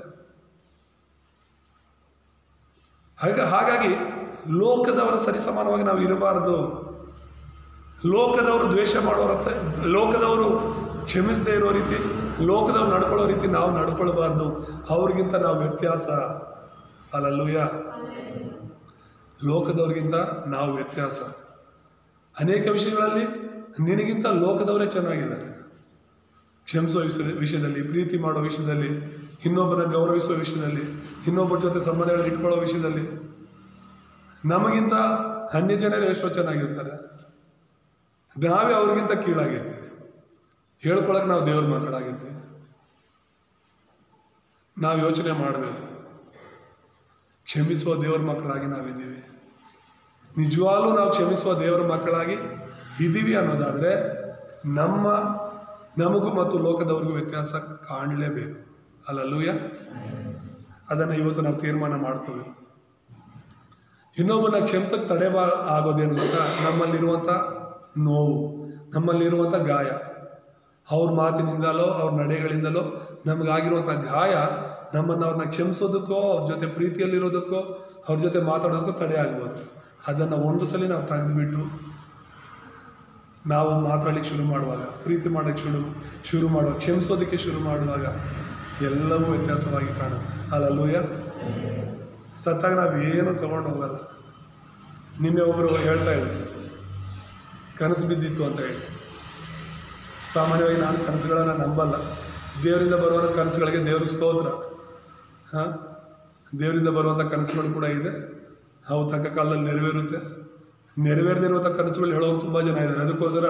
ಹಾಗಾಗಿ ಲೋಕದವರ ಸರಿಸಮಾನವಾಗಿ ನಾವು ಇರಬಾರದು. ಲೋಕದವರು ದ್ವೇಷ ಮಾಡೋರಂತೆ, ಲೋಕದವರು ಕ್ಷಮಿಸದೇ ಇರೋ ರೀತಿ, ಲೋಕದವ್ರು ನಡ್ಕೊಳ್ಳೋ ರೀತಿ ನಾವು ನಡ್ಕೊಳ್ಬಾರ್ದು. ಅವ್ರಿಗಿಂತ ನಾವು ವ್ಯತ್ಯಾಸ. ಹಲ್ಲೆಲೂಯಾ. ಲೋಕದವ್ರಿಗಿಂತ ನಾವು ವ್ಯತ್ಯಾಸ. ಅನೇಕ ವಿಷಯಗಳಲ್ಲಿ ನಿನಗಿಂತ ಲೋಕದವರೇ ಚೆನ್ನಾಗಿದ್ದಾರೆ. ಕ್ಷಮಿಸೋ ವಿಷಯದಲ್ಲಿ, ಪ್ರೀತಿ ಮಾಡೋ ವಿಷಯದಲ್ಲಿ, ಇನ್ನೊಬ್ಬನ ಗೌರವಿಸುವ ವಿಷಯದಲ್ಲಿ, ಇನ್ನೊಬ್ಬರ ಜೊತೆ ಸಂಬಂಧಗಳನ್ನ ಇಟ್ಕೊಳ್ಳೋ ವಿಷಯದಲ್ಲಿ ನಮಗಿಂತ ಅನ್ಯ ಜನರು ಎಷ್ಟೋ ಚೆನ್ನಾಗಿರ್ತಾರೆ. ನಾವೇ ಅವ್ರಿಗಿಂತ ಕೀಳಾಗಿರ್ತೀವಿ. ಹೇಳ್ಕೊಳಕ್ಕೆ ನಾವು ದೇವ್ರ ಮಕ್ಕಳಾಗಿರ್ತೀವಿ. ನಾವು ಯೋಚನೆ ಮಾಡಬೇಕು, ಕ್ಷಮಿಸುವ ದೇವ್ರ ಮಕ್ಕಳಾಗಿ ನಾವಿದ್ದೀವಿ. ನಿಜವಾಗ್ಲೂ ನಾವು ಕ್ಷಮಿಸುವ ದೇವರ ಮಕ್ಕಳಾಗಿ ಇದ್ದೀವಿ ಅನ್ನೋದಾದರೆ ನಮಗೂ ಮತ್ತು ಲೋಕದವ್ರಿಗೂ ವ್ಯತ್ಯಾಸ ಕಾಣಲೇಬೇಕು. ಹಲ್ಲೆಲೂಯಾ. ಅದನ್ನು ಇವತ್ತು ನಾವು ತೀರ್ಮಾನ ಮಾಡ್ಕೋಬೇಕು. ಇನ್ನೊಬ್ಬನ ಕ್ಷಮಿಸಕ್ಕೆ ತಡೆ ಆಗೋದೇನು ಗೊತ್ತಾ? ನಮ್ಮಲ್ಲಿರುವಂಥ ನೋವು, ನಮ್ಮಲ್ಲಿರುವಂಥ ಗಾಯ, ಅವ್ರ ಮಾತಿನಿಂದಲೋ ಅವ್ರ ನಡೆಗಳಿಂದಲೋ ನಮಗಾಗಿರುವಂಥ ಗಾಯ ಅವ್ರನ್ನ ಕ್ಷಮಿಸೋದಕ್ಕೋ, ಅವ್ರ ಜೊತೆ ಪ್ರೀತಿಯಲ್ಲಿರೋದಕ್ಕೋ, ಅವ್ರ ಜೊತೆ ಮಾತಾಡೋದಕ್ಕೋ ತಡೆ ಆಗ್ಬೋದು. ಅದನ್ನು ಒಂದು ಸಲ ನಾವು ತೆಗೆದುಬಿಟ್ಟು ನಾವು ಮಾತಾಡಲಿಕ್ಕೆ ಶುರು ಮಾಡುವಾಗ, ಪ್ರೀತಿ ಮಾಡೋಕ್ಕೆ ಶುರು ಮಾಡುವಾಗ, ಕ್ಷಮಿಸೋದಕ್ಕೆ ಶುರು ಮಾಡುವಾಗ ಎಲ್ಲವೂ ವ್ಯತ್ಯಾಸವಾಗಿ ಕಾಣುತ್ತೆ. ಹಲ್ಲೆಲೂಯಾ. ಸತ್ತಾಗ ನಾವೇನು ತೊಗೊಂಡು ಹೋಗಲ್ಲ. ನಿನ್ನೆ ಒಬ್ಬರು ಹೇಳ್ತಾ ಇದ್ರು, ಕನಸು ಬಿದ್ದಿತ್ತು ಅಂತ ಹೇಳಿ. ಸಾಮಾನ್ಯವಾಗಿ ನಾನು ಕನಸುಗಳನ್ನು ನಂಬಲ್ಲ. ದೇವರಿಂದ ಬರುವಂಥ ಕನಸುಗಳಿಗೆ ದೇವ್ರಿಗೆ ಸ್ತೋತ್ರ. ದೇವರಿಂದ ಬರುವಂಥ ಕನಸುಗಳು ಕೂಡ ಇದೆ, ಅವು ತಕ್ಕ ಕಾಲದಲ್ಲಿ ನೆರವೇರುತ್ತೆ. ನೆರವೇರದಿರುವಂಥ ಕನಸುಗಳು ಹೇಳೋರು ತುಂಬ ಜನ ಇದ್ದಾರೆ. ಅದಕ್ಕೋಸ್ಕರ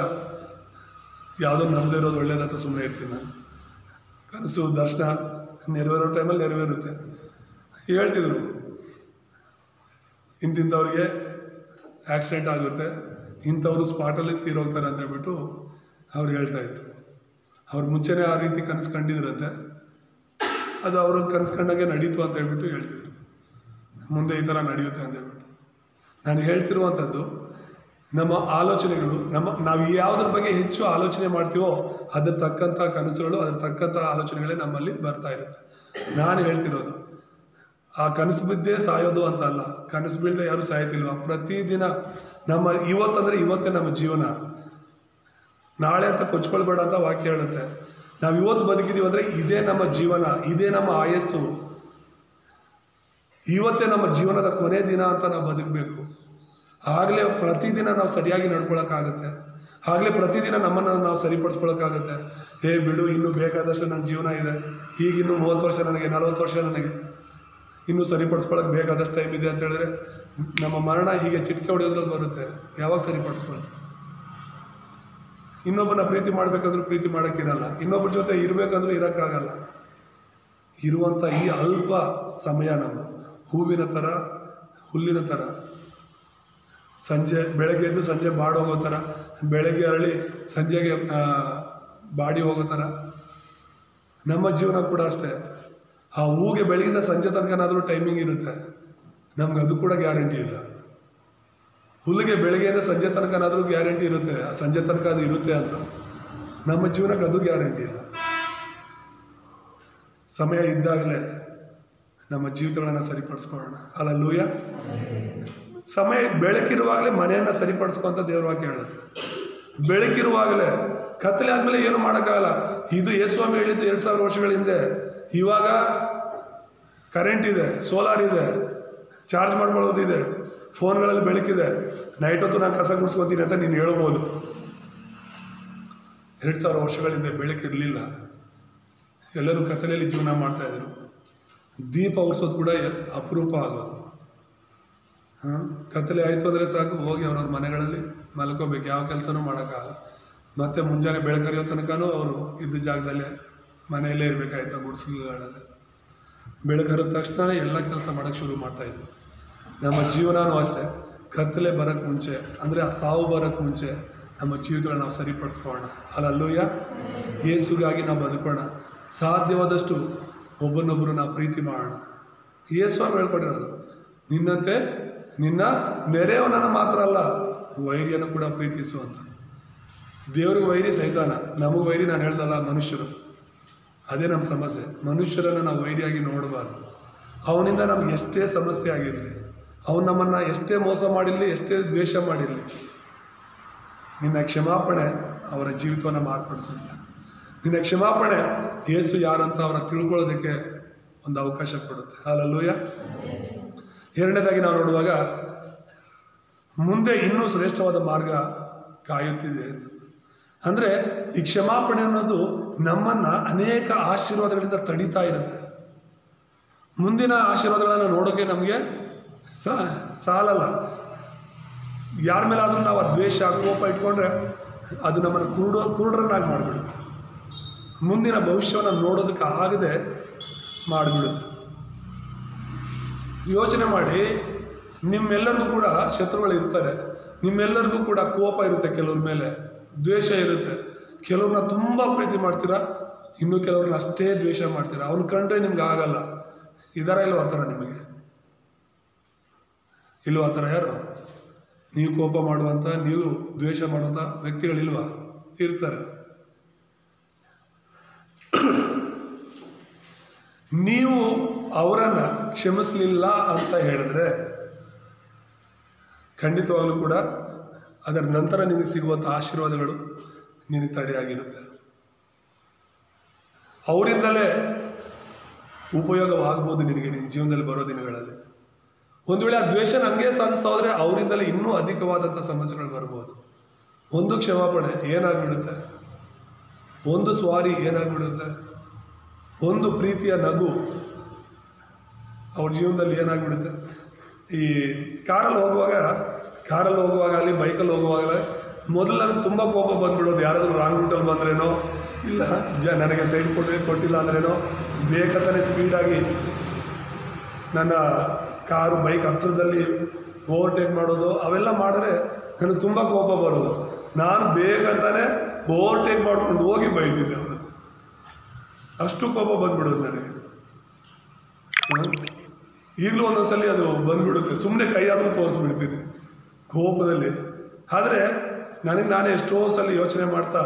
ಯಾವುದೋ ನಮ್ಮದೇ ಇರೋದು ಒಳ್ಳೇದಂತ ಸುಮ್ಮನೆ ಇರ್ತೀನಿ ನಾನು. ಕನಸು ದರ್ಶನ ನೆರವೇರೋ ಟೈಮಲ್ಲಿ ನೆರವೇರುತ್ತೆ. ಹೇಳ್ತಿದ್ರು, ಇಂಥವ್ರಿಗೆ ಆಕ್ಸಿಡೆಂಟ್ ಆಗುತ್ತೆ, ಇಂಥವ್ರು ಸ್ಪಾಟಲ್ಲಿ ತೀರೋಗ್ತಾರೆ ಅಂತ ಹೇಳ್ಬಿಟ್ಟು ಅವ್ರು ಹೇಳ್ತಾಯಿದ್ರು. ಅವ್ರು ಮುಂಚೆನೇ ಆ ರೀತಿ ಕನಸು ಕಂಡಿದ್ರಂತೆ, ಅದು ಅವರು ಕನಸು ಕಂಡಂಗೆ ನಡೀತು ಅಂತ ಹೇಳ್ಬಿಟ್ಟು ಹೇಳ್ತಿದ್ರು. ಮುಂದೆ ಈ ಥರ ನಡೆಯುತ್ತೆ ಅಂತ ಹೇಳ್ಬಿಟ್ಟು. ನಾನು ಹೇಳ್ತಿರುವಂಥದ್ದು, ನಮ್ಮ ಆಲೋಚನೆಗಳು, ನಾವು ಯಾವುದ್ರ ಬಗ್ಗೆ ಹೆಚ್ಚು ಆಲೋಚನೆ ಮಾಡ್ತೀವೋ ಅದ್ರ ತಕ್ಕಂಥ ಕನಸುಗಳು, ಅದ್ರ ತಕ್ಕಂಥ ಆಲೋಚನೆಗಳೇ ನಮ್ಮಲ್ಲಿ ಬರ್ತಾ ಇರುತ್ತೆ. ನಾನು ಹೇಳ್ತಿರೋದು, ಆ ಕನಸು ಬಿದ್ದೇ ಸಾಯೋದು ಅಂತ ಅಲ್ಲ, ಕನಸು ಬೀಳದೆ ಯಾರು ಸಾಯ್ತಿಲ್ವ. ಪ್ರತಿದಿನ ನಮ್ಮ ಇವತ್ತಂದರೆ ಇವತ್ತೇ ನಮ್ಮ ಜೀವನ, ನಾಳೆ ಅಂತ ಕೊಚ್ಕೊಳ್ಬೇಡ ಅಂತ ವಾಕ್ಯ ಹೇಳುತ್ತೆ. ನಾವು ಇವತ್ತು ಬದುಕಿದ್ದೀವಿ ಅಂದರೆ ಇದೇ ನಮ್ಮ ಜೀವನ, ಇದೇ ನಮ್ಮ ಆಯಸ್ಸು, ಇವತ್ತೇ ನಮ್ಮ ಜೀವನದ ಕೊನೆ ದಿನ ಅಂತ ನಾವು ಬದುಕಬೇಕು. ಆಗಲೇ ಪ್ರತಿದಿನ ನಾವು ಸರಿಯಾಗಿ ನಡ್ಕೊಳಕ್ಕಾಗುತ್ತೆ, ಆಗಲೇ ಪ್ರತಿದಿನ ನಮ್ಮನ್ನು ನಾವು ಸರಿಪಡಿಸ್ಕೊಳಕ್ಕಾಗುತ್ತೆ. ಬಿಡು, ಇನ್ನೂ ಬೇಕಾದಷ್ಟು ನನ್ನ ಜೀವನ ಇದೆ, ಈಗಿನ್ನೂ 30 ವರ್ಷ ನನಗೆ, 40 ವರ್ಷ ನನಗೆ, ಇನ್ನೂ ಸರಿಪಡಿಸ್ಕೊಳಕ್ಕೆ ಬೇಕಾದಷ್ಟು ಟೈಮ್ ಇದೆ ಅಂತ ಹೇಳಿದ್ರೆ ನಮ್ಮ ಮರಣ ಹೀಗೆ ಚಿಟಿಕೆ ಹೊಡೆಯೋದ್ರಲ್ಲಿ ಬರುತ್ತೆ. ಯಾವಾಗ ಸರಿಪಡಿಸ್ಕೊಳ್ತೀವಿ? ಇನ್ನೊಬ್ಬನ ಪ್ರೀತಿ ಮಾಡಬೇಕಂದ್ರೂ ಪ್ರೀತಿ ಮಾಡೋಕ್ಕಿರಲ್ಲ, ಇನ್ನೊಬ್ಬರ ಜೊತೆ ಇರಬೇಕಂದ್ರೂ ಇರೋಕ್ಕಾಗಲ್ಲ. ಇರುವಂಥ ಈ ಅಲ್ಪ ಸಮಯ ನಮ್ಮದು ಹೂವಿನ ಥರ, ಹುಲ್ಲಿನ ಥರ, ಬೆಳಗ್ಗೆ ಎದ್ದು ಸಂಜೆ ಬಾಡೋಗೋ ಥರ, ಬೆಳಗ್ಗೆ ಅರಳಿ ಸಂಜೆಗೆ ಬಾಡಿ ಹೋಗೋ ಥರ ನಮ್ಮ ಜೀವನ ಕೂಡ ಅಷ್ಟೇ. ಆ ಹೂಗೆ ಬೆಳಗಿಂದ ಸಂಜೆ ತನಕನಾದರೂ ಟೈಮಿಂಗ್ ಇರುತ್ತೆ, ನಮ್ಗೆ ಅದು ಕೂಡ ಗ್ಯಾರಂಟಿ ಇಲ್ಲ. ಹುಲ್ಲಿಗೆ ಬೆಳಗ್ಗೆಯಿಂದ ಸಂಜೆ ತನಕನಾದರೂ ಗ್ಯಾರಂಟಿ ಇರುತ್ತೆ, ಆ ಸಂಜೆ ತನಕ ಅದು ಇರುತ್ತೆ ಅಂತ. ನಮ್ಮ ಜೀವನಕ್ಕೆ ಅದು ಗ್ಯಾರಂಟಿ ಇಲ್ಲ. ಸಮಯ ಇದ್ದಾಗಲೇ ನಮ್ಮ ಜೀವಿತಗಳನ್ನು ಸರಿಪಡಿಸ್ಕೊಳ್ಳೋಣ. ಹಲ್ಲೆಲೂಯಾ. ಸಮಯ ಬೆಳಕಿರುವಾಗಲೇ ಮನೆಯನ್ನು ಸರಿಪಡಿಸ್ಕೊಂತ ದೇವ್ರ ವಾಕ್ಯ ಹೇಳುತ್ತೆ. ಬೆಳಕಿರುವಾಗಲೇ, ಕತ್ತಲೆ ಆದಮೇಲೆ ಏನು ಮಾಡೋಕ್ಕಾಗಲ್ಲ. ಇದು ಯೇಸುಸ್ವಾಮಿ ಹೇಳಿದ್ದು 2000 ವರ್ಷಗಳ ಹಿಂದೆ. ಇವಾಗ ಕರೆಂಟ್ ಇದೆ, ಸೋಲಾರ್ ಇದೆ, ಚಾರ್ಜ್ ಮಾಡ್ಕೊಳ್ಳೋದಿದೆ, ಫೋನ್ಗಳಲ್ಲಿ ಬೆಳಕಿದೆ. ನೈಟ್ ಹೊತ್ತು ನಾನು ಕಸ ಗುಡಿಸ್ಕೊತೀನಿ ಅಂತ ನೀನು ಹೇಳ್ಬೋದು. 2000 ವರ್ಷಗಳಿಂದ ಬೆಳಕಿರಲಿಲ್ಲ, ಎಲ್ಲರೂ ಕತ್ತಲೆಯಲ್ಲಿ ಜೀವನ ಮಾಡ್ತಾಯಿದ್ರು. ದೀಪ ಉರಿಸೋದು ಕೂಡ ಅಪರೂಪ ಆಗೋದು. ಕತ್ತಲೆ ಆಯಿತು ಅಂದರೆ ಸಾಕು, ಹೋಗಿ ಅವ್ರವ್ರ ಮನೆಗಳಲ್ಲಿ ಮಲ್ಕೋಬೇಕು, ಯಾವ ಕೆಲಸನೂ ಮಾಡೋಕ್ಕಾಗಲ್ಲ. ಮತ್ತು ಮುಂಜಾನೆ ಬೆಳಕರಿಯೋ ತನಕನೂ ಅವರು ಇದ್ದ ಜಾಗದಲ್ಲೇ ಮನೆಯಲ್ಲೇ ಇರಬೇಕಾಯ್ತು, ಗುಡಿಸಲುಗಳಲ್ಲಿ. ಬೆಳಕರಿದ ತಕ್ಷಣ ಎಲ್ಲ ಕೆಲಸ ಮಾಡೋಕ್ಕೆ ಶುರು ಮಾಡ್ತಾಯಿದ್ರು. ನಮ್ಮ ಜೀವನವೂ ಅಷ್ಟೇ, ಕತ್ತಲೆ ಬರೋಕ್ಕೆ ಮುಂಚೆ, ಅಂದರೆ ಆ ಸಾವು ಬರೋಕ್ಕೆ ಮುಂಚೆ ನಮ್ಮ ಜೀವಿತಗಳನ್ನ ನಾವು ಸರಿಪಡಿಸ್ಕೊಳ್ಳೋಣ. ಹಲ್ಲೆಲೂಯಾ. ಯೇಸುಗಾಗಿ ನಾವು ಬದುಕೋಣ. ಸಾಧ್ಯವಾದಷ್ಟು ಒಬ್ಬರನ್ನೊಬ್ಬರು ನಾವು ಪ್ರೀತಿ ಮಾಡೋಣ. ಯೇಸುಸ್ವಾಮಿ ಹೇಳ್ಕೊಟ್ಟಿರೋದು, ನಿನ್ನಂತೆ ನಿನ್ನ ನೆರೆಯವನನ್ನು ಮಾತ್ರ ಅಲ್ಲ, ವೈರಿಯನ್ನು ಕೂಡ ಪ್ರೀತಿಸು ಅಂತ. ದೇವ್ರಿಗೆ ವೈರಿ ಸೈತಾನ, ನಮಗೆ ವೈರಿ ನಾನು ಹೇಳ್ದಲ್ಲ ಮನುಷ್ಯರು. ಅದೇ ನಮ್ಮ ಸಮಸ್ಯೆ. ಮನುಷ್ಯರನ್ನು ನಾವು ವೈರಿಯಾಗಿ ನೋಡಬಾರ್ದು. ಅವನಿಂದ ನಮ್ಗೆ ಎಷ್ಟೇ ಸಮಸ್ಯೆ ಆಗಿರಲಿ, ಅವನು ನಮ್ಮನ್ನು ಎಷ್ಟೇ ಮೋಸ ಮಾಡಿರಲಿ, ಎಷ್ಟೇ ದ್ವೇಷ ಮಾಡಿರಲಿ, ನಿನ್ನ ಕ್ಷಮಾಪಣೆ ಅವರ ಜೀವಿತವನ್ನು ಮಾರ್ಪಡಿಸುತ್ತೆ. ನಿನ್ನ ಕ್ಷಮಾಪಣೆ ಯೇಸು ಯಾರಂತ ಅವರ ತಿಳ್ಕೊಳ್ಳೋದಕ್ಕೆ ಒಂದು ಅವಕಾಶ ಕೊಡುತ್ತೆ. ಹಲ್ಲೆಲೂಯಾ. ಎರಡನೇದಾಗಿ ನಾವು ನೋಡುವಾಗ, ಮುಂದೆ ಇನ್ನೂ ಶ್ರೇಷ್ಠವಾದ ಮಾರ್ಗ ಕಾಯುತ್ತಿದೆ. ಅಂದರೆ ಈ ಕ್ಷಮಾಪಣೆ ಅನ್ನೋದು ನಮ್ಮನ್ನು ಅನೇಕ ಆಶೀರ್ವಾದಗಳಿಂದ ತಡೀತಾ ಇರುತ್ತೆ. ಮುಂದಿನ ಆಶೀರ್ವಾದಗಳನ್ನು ನೋಡೋಕ್ಕೆ ನಮಗೆ ಸಾಲಲ್ಲ. ಯಾರ ಮೇಲಾದರೂ ನಾವು ಆ ದ್ವೇಷ, ಕೋಪ ಇಟ್ಕೊಂಡ್ರೆ ಅದು ನಮ್ಮನ್ನು ಕುರುಡರನ್ನಾಗಿ ಮಾಡಿಬಿಡುತ್ತೆ. ಮುಂದಿನ ಭವಿಷ್ಯವನ್ನು ನೋಡೋದಕ್ಕೆ ಆಗದೆ ಮಾಡಿಬಿಡುತ್ತೆ. ಯೋಚನೆ ಮಾಡಿ, ನಿಮ್ಮೆಲ್ಲರಿಗೂ ಕೂಡ ಶತ್ರುಗಳು ಇರ್ತಾರೆ, ನಿಮ್ಮೆಲ್ಲರಿಗೂ ಕೂಡ ಕೋಪ ಇರುತ್ತೆ, ಕೆಲವ್ರ ಮೇಲೆ ದ್ವೇಷ ಇರುತ್ತೆ. ಕೆಲವ್ರನ್ನ ತುಂಬ ಪ್ರೀತಿ ಮಾಡ್ತೀರಾ, ಇನ್ನು ಕೆಲವ್ರನ್ನ ಅಷ್ಟೇ ದ್ವೇಷ ಮಾಡ್ತೀರಾ. ಅವನು ಕಂಡ್ರೆ ನಿಮ್ಗೆ ಆಗಲ್ಲ. ಇದರ ಇಲ್ವ ಆ ಥರ? ನಿಮಗೆ ಇಲ್ವ ಆ ಥರ? ಯಾರು ನೀವು ಕೋಪ ಮಾಡುವಂಥ, ನೀವು ದ್ವೇಷ ಮಾಡುವಂಥ ವ್ಯಕ್ತಿಗಳಿಲ್ವಾ? ಇರ್ತಾರೆ. ನೀವು ಅವರನ್ನು ಕ್ಷಮಿಸಲಿಲ್ಲ ಅಂತ ಹೇಳಿದ್ರೆ ಖಂಡಿತವಾಗಲೂ ಕೂಡ ಅದರ ನಂತರ ನಿನಗೆ ಸಿಗುವಂಥ ಆಶೀರ್ವಾದಗಳು ನಿನಗೆ ತಡೆಯಾಗಿರುತ್ತೆ. ಅವರಿಂದಲೇ ಉಪಯೋಗವಾಗ್ಬೋದು ನಿನಗೆ ನಿನ್ನ ಜೀವನದಲ್ಲಿ ಬರೋ ದಿನಗಳಲ್ಲಿ. ಒಂದು ವೇಳೆ ಆ ದ್ವೇಷನ ಹಂಗೆ ಸಾಧಿಸ್ತಾ ಹೋದರೆ ಅವರಿಂದಲೇ ಇನ್ನೂ ಅಧಿಕವಾದಂಥ ಸಮಸ್ಯೆಗಳು ಬರ್ಬೋದು. ಒಂದು ಕ್ಷಮಾಪಣೆ ಏನಾಗ್ಬಿಡುತ್ತೆ, ಒಂದು ಸ್ವಾರಿ ಏನಾಗ್ಬಿಡುತ್ತೆ, ಒಂದು ಪ್ರೀತಿಯ ನಗು ಅವ್ರ ಜೀವನದಲ್ಲಿ ಏನಾಗ್ಬಿಡುತ್ತೆ. ಈ ಕಾರಲ್ಲಿ ಹೋಗುವಾಗ ಅಲ್ಲಿ ಬೈಕಲ್ಲಿ ಹೋಗುವಾಗಲೇ ಮೊದಲು ನನಗೆ ತುಂಬ ಕೋಪ ಬಂದ್ಬಿಡೋದು. ಯಾರಾದರೂ ರಾಂಗ್ ರೂಟಲ್ಲಿ ಬಂದ್ರೇನೋ, ಇಲ್ಲ ನನಗೆ ಸೈಡ್ ಕೊಟ್ಟಿಲ್ಲ ಅಂದ್ರೇನೋ, ಬೇಕಂತಲೇ ಸ್ಪೀಡಾಗಿ ನನ್ನ ಕಾರು ಬೈಕ್ ಹತ್ರದಲ್ಲಿ ಓವರ್ಟೇಕ್ ಮಾಡೋದು, ಅವೆಲ್ಲ ಮಾಡಿದ್ರೆ ನನಗೆ ತುಂಬ ಕೋಪ ಬರೋದು. ನಾನು ಬೇಕಂತಾನೆ ಓವರ್ಟೇಕ್ ಮಾಡ್ಕೊಂಡು ಹೋಗಿ ಬೈತಿದ್ದೆ ಅವರು. ಅಷ್ಟು ಕೋಪ ಬಂದ್ಬಿಡೋದು ನನಗೆ. ಈಗಲೂ ಒಂದೊಂದ್ಸಲಿ ಅದು ಬಂದ್ಬಿಡುತ್ತೆ, ಸುಮ್ಮನೆ ಕೈಯಾದರೂ ತೋರಿಸ್ಬಿಡ್ತೀನಿ ಕೋಪದಲ್ಲಿ. ಆದರೆ ನನಗೆ ನಾನೇ ಎಷ್ಟೋ ಸಲ ಯೋಚನೆ ಮಾಡ್ತಾ,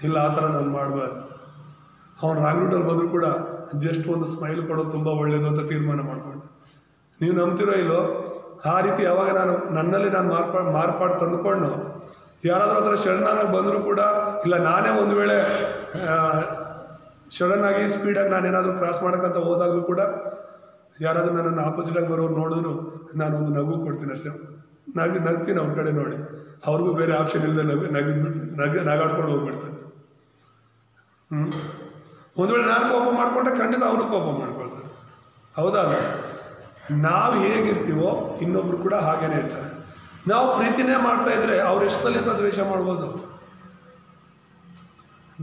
ಇಲ್ಲ ಆ ಥರ ನಾನು ಮಾಡಬಾರ್ದು, ಅವ್ನು ರಾಂಗ್ ರೂಟಲ್ಲಿ ಬಂದರೂ ಕೂಡ ಜಸ್ಟ್ ಒಂದು ಸ್ಮೈಲ್ ಕೊಡೋದು ತುಂಬ ಒಳ್ಳೆಯದು ಅಂತ ತೀರ್ಮಾನ ಮಾಡಿಕೊಂಡು ನೀವು ನಂಬ್ತಿರೋ ಇಲ್ಲೋ, ಆ ರೀತಿ ಯಾವಾಗ ನನ್ನಲ್ಲಿ ನಾನು ಮಾರ್ಪಾಡು ತಂದುಕೊಂಡು ಯಾರಾದರೂ ಹತ್ರ ಶರಣಾಗಿ ಬಂದರೂ ಕೂಡ, ಇಲ್ಲ ನಾನೇ ಒಂದು ವೇಳೆ ಸಡನ್ನಾಗಿ ಸ್ಪೀಡಾಗಿ ನಾನೇನಾದರೂ ಕ್ರಾಸ್ ಮಾಡೋಕ್ಕಂತ ಹೋದಾಗಲೂ ಕೂಡ ಯಾರಾದರೂ ನನ್ನನ್ನು ಆಪೋಸಿಟಾಗಿ ಬರೋರು ನೋಡಿದ್ರು ನಾನೊಂದು ನಗು ಕೊಡ್ತೀನಿ ಅಷ್ಟೇ. ನಗ್ತೀನಿ ಅವ್ರ ಕಡೆ ನೋಡಿ. ಅವ್ರಿಗೂ ಬೇರೆ ಆಪ್ಷನ್ ಇಲ್ಲದೆ ನಗಾಡ್ಕೊಂಡು ಹೋಗ್ಬಿಡ್ತಾರೆ. ಒಂದು ವೇಳೆ ನಾನು ಕೋಪ ಮಾಡಿಕೊಂಡ್ರೆ ಖಂಡಿತ ಅವರು ಕೋಪ ಮಾಡ್ಕೊಳ್ತಾರೆ. ಹೌದಾ? ನಾವು ಹೇಗಿರ್ತೀವೋ ಇನ್ನೊಬ್ರು ಕೂಡ ಹಾಗೇನೆ ಇರ್ತಾರೆ. ನಾವು ಪ್ರೀತಿನೇ ಮಾಡ್ತಾ ಇದ್ರೆ ಅವ್ರು ಎಷ್ಟಲ್ಲಿಂದ ದ್ವೇಷ ಮಾಡ್ಬೋದು.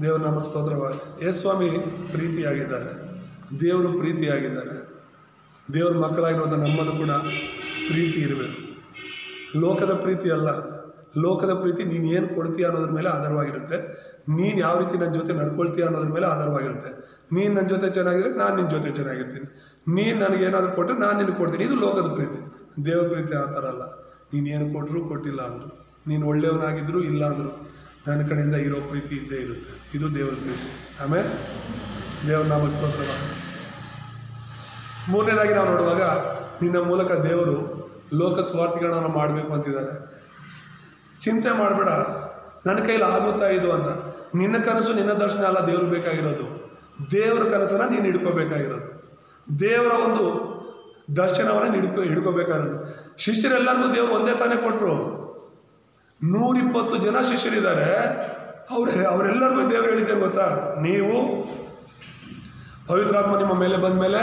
ದೇವ್ರ ನಾಮಕ್ಕೆ ಸ್ತೋತ್ರವಾಗಿ. ಯೇಸುಸ್ವಾಮಿ ಪ್ರೀತಿಯಾಗಿದ್ದಾರೆ, ದೇವರು ಪ್ರೀತಿಯಾಗಿದ್ದಾರೆ. ದೇವ್ರ ಮಕ್ಕಳಾಗಿರೋದು ನಮ್ಮದು ಕೂಡ ಪ್ರೀತಿ ಇರಬೇಕು. ಲೋಕದ ಪ್ರೀತಿ ಅಲ್ಲ. ಲೋಕದ ಪ್ರೀತಿ ನೀನು ಏನು ಕೊಡ್ತೀಯ ಅನ್ನೋದ್ರ ಮೇಲೆ ಆಧಾರವಾಗಿರುತ್ತೆ. ನೀನು ಯಾವ ರೀತಿ ನನ್ನ ಜೊತೆ ನಡ್ಕೊಳ್ತೀಯ ಅನ್ನೋದ್ರ ಮೇಲೆ ಆಧಾರವಾಗಿರುತ್ತೆ. ನೀನು ನನ್ನ ಜೊತೆ ಚೆನ್ನಾಗಿದ್ರೆ ನಾನು ನಿನ್ನ ಜೊತೆ ಚೆನ್ನಾಗಿರ್ತೀನಿ. ನೀನು ನನಗೇನಾದರೂ ಕೊಟ್ಟರೆ ನಾನು ನಿನಗೆ ಕೊಡ್ತೀನಿ. ಇದು ಲೋಕದ ಪ್ರೀತಿ. ದೇವ್ರ ಪ್ರೀತಿ ಆ ಥರ ಅಲ್ಲ. ನೀನೇನು ಕೊಟ್ಟರು ಕೊಟ್ಟಿಲ್ಲ ಅಂದರು, ನೀನು ಒಳ್ಳೆಯವನಾಗಿದ್ರು ಇಲ್ಲ ಅಂದರು, ನನ್ನ ಕಡೆಯಿಂದ ಇರೋ ಪ್ರೀತಿ ಇದ್ದೇ ಇರುತ್ತೆ. ಇದು ದೇವ್ರ ಪ್ರೀತಿ. ಆಮೇಲೆ ದೇವ್ರ ನಾಮಕ್ಕೆ ಸ್ತೋತ್ರವಾಗಿ. ಮೂರನೇದಾಗಿ ನಾವು ನೋಡುವಾಗ, ನಿನ್ನ ಮೂಲಕ ದೇವರು ಲೋಕ ಸ್ವಾರ್ಥಿಗಳನ್ನ ಮಾಡಬೇಕು ಅಂತಿದ್ದಾರೆ. ಚಿಂತೆ ಮಾಡಬೇಡ, ನನ್ನ ಕೈಲಿ ಆಗುತ್ತಾ ಇದು ಅಂತ. ನಿನ್ನ ಕನಸು ನಿನ್ನ ದರ್ಶನ ಅಲ್ಲ ದೇವ್ರು ಬೇಕಾಗಿರೋದು. ದೇವರ ಕನಸನ್ನು ನೀನು ಹಿಡ್ಕೋಬೇಕಾಗಿರೋದು. ದೇವರ ಒಂದು ದರ್ಶನವನ್ನು ಹಿಡ್ಕೋಬೇಕಾಗಿರೋದು. ಶಿಷ್ಯರೆಲ್ಲರಿಗೂ ದೇವರು ಒಂದೇ ತಾನೇ ಕೊಟ್ಟರು. 120 ಜನ ಶಿಷ್ಯರಿದ್ದಾರೆ. ಅವರೆಲ್ಲರಿಗೂ ದೇವರು ಹೇಳಿದ್ದೇನೆ ಗೊತ್ತಾ? ನೀವು ಪವಿತ್ರಾತ್ಮ ನಿಮ್ಮ ಮೇಲೆ ಬಂದ ಮೇಲೆ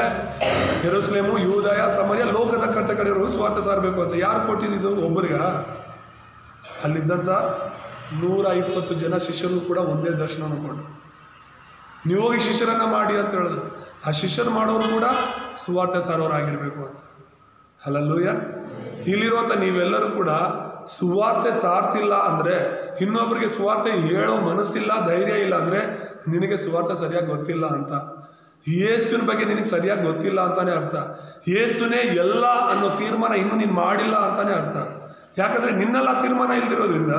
ಯೆರೂಸಲೇಮು, ಯೂದಾಯ, ಸಮರ್ಯ, ಲೋಕದ ಕಟ್ಟ ಕಡೆಯವರು ಸ್ವಾರ್ಥ ಸಾರಬೇಕು ಅಂತ. ಯಾರು ಕೊಟ್ಟಿದ್ದು? ಒಬ್ಬರಿಗ? ಅಲ್ಲಿದ್ದಂಥ 120 ಜನ ಶಿಷ್ಯರು ಕೂಡ ಒಂದೇ ದರ್ಶನವನ್ನು ಕೊಟ್ಟರು. ನೀವು ಹೋಗಿ ಶಿಷ್ಯರನ್ನು ಮಾಡಿ ಅಂತ ಹೇಳಿದ್ರು. ಆ ಶಿಷ್ಯರು ಮಾಡೋರು ಕೂಡ ಸುವಾರ್ತೆ ಸಾರೋರಾಗಿರಬೇಕು ಅಂತ. ಹಲ್ಲೆಲೂಯಾ. ಇಲ್ಲಿರುವಂಥ ನೀವೆಲ್ಲರೂ ಕೂಡ ಸುವಾರ್ತೆ ಸಾರ್ತಿಲ್ಲ ಅಂದರೆ, ಇನ್ನೊಬ್ಬರಿಗೆ ಸುವಾರ್ತೆ ಹೇಳೋ ಮನಸ್ಸಿಲ್ಲ, ಧೈರ್ಯ ಇಲ್ಲ ಅಂದರೆ ನಿನಗೆ ಸುವಾರ್ತೆ ಸರಿಯಾಗಿ ಗೊತ್ತಿಲ್ಲ ಅಂತ. ಯೇಸುವಿನ ಬಗ್ಗೆ ನಿನಗೆ ಸರಿಯಾಗಿ ಗೊತ್ತಿಲ್ಲ ಅಂತಾನೆ ಅರ್ಥ. ಯೇಸುನೇ ಎಲ್ಲ ಅನ್ನೋ ತೀರ್ಮಾನ ಇನ್ನೂ ನೀನು ಮಾಡಿಲ್ಲ ಅಂತಾನೆ ಅರ್ಥ. ಯಾಕಂದರೆ ನಿನ್ನೆಲ್ಲ ತೀರ್ಮಾನ ಇಲ್ದಿರೋದ್ರಿಂದ,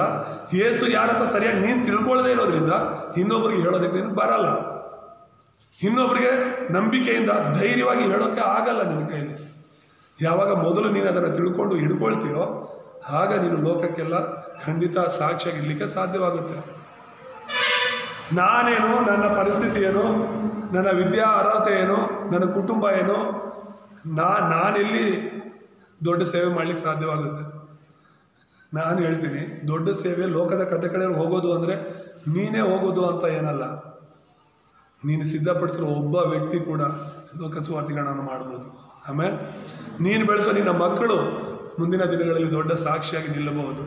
ಯೇಸು ಯಾರಂತ ಸರಿಯಾಗಿ ನೀನು ತಿಳ್ಕೊಳ್ಳದೇ ಇರೋದ್ರಿಂದ ಇನ್ನೊಬ್ರಿಗೆ ಹೇಳೋದಕ್ಕೆ ನಿನಗೆ ಬರಲ್ಲ. ಇನ್ನೊಬ್ರಿಗೆ ನಂಬಿಕೆಯಿಂದ ಧೈರ್ಯವಾಗಿ ಹೇಳೋಕ್ಕೆ ಆಗಲ್ಲ ನಿನ್ನ ಕೈಲಿ. ಯಾವಾಗ ಮೊದಲು ನೀನು ಅದನ್ನು ತಿಳ್ಕೊಂಡು ಹಿಡ್ಕೊಳ್ತೀಯೋ ಆಗ ನೀನು ಲೋಕಕ್ಕೆಲ್ಲ ಖಂಡಿತ ಸಾಕ್ಷಿಯಾಗಿರ್ಲಿಕ್ಕೆ ಸಾಧ್ಯವಾಗುತ್ತೆ. ನಾನೇನು, ನನ್ನ ಪರಿಸ್ಥಿತಿ ಏನು, ನನ್ನ ವಿದ್ಯಾ ಅರ್ಹತೆ ಏನು, ನನ್ನ ಕುಟುಂಬ ಏನು, ನಾನೆಲ್ಲಿ ದೊಡ್ಡ ಸೇವೆ ಮಾಡಲಿಕ್ಕೆ ಸಾಧ್ಯವಾಗುತ್ತೆ? ನಾನು ಹೇಳ್ತೀನಿ, ದೊಡ್ಡ ಸೇವೆ ಲೋಕದ ಕಡೆ ಹೋಗೋದು ಅಂದರೆ ನೀನೇ ಹೋಗೋದು ಅಂತ ಏನಲ್ಲ. ನೀನು ಸಿದ್ಧಪಡಿಸಿರೋ ಒಬ್ಬ ವ್ಯಕ್ತಿ ಕೂಡ ಲೋಕ ಸುವಾರ್ತೆಗಳನ್ನು ಮಾಡ್ಬೋದು. ಆಮೇಲೆ ನೀನು ಬೆಳೆಸೋ ನಿನ್ನ ಮಕ್ಕಳು ಮುಂದಿನ ದಿನಗಳಲ್ಲಿ ದೊಡ್ಡ ಸಾಕ್ಷಿಯಾಗಿ ನಿಲ್ಲಬಹುದು.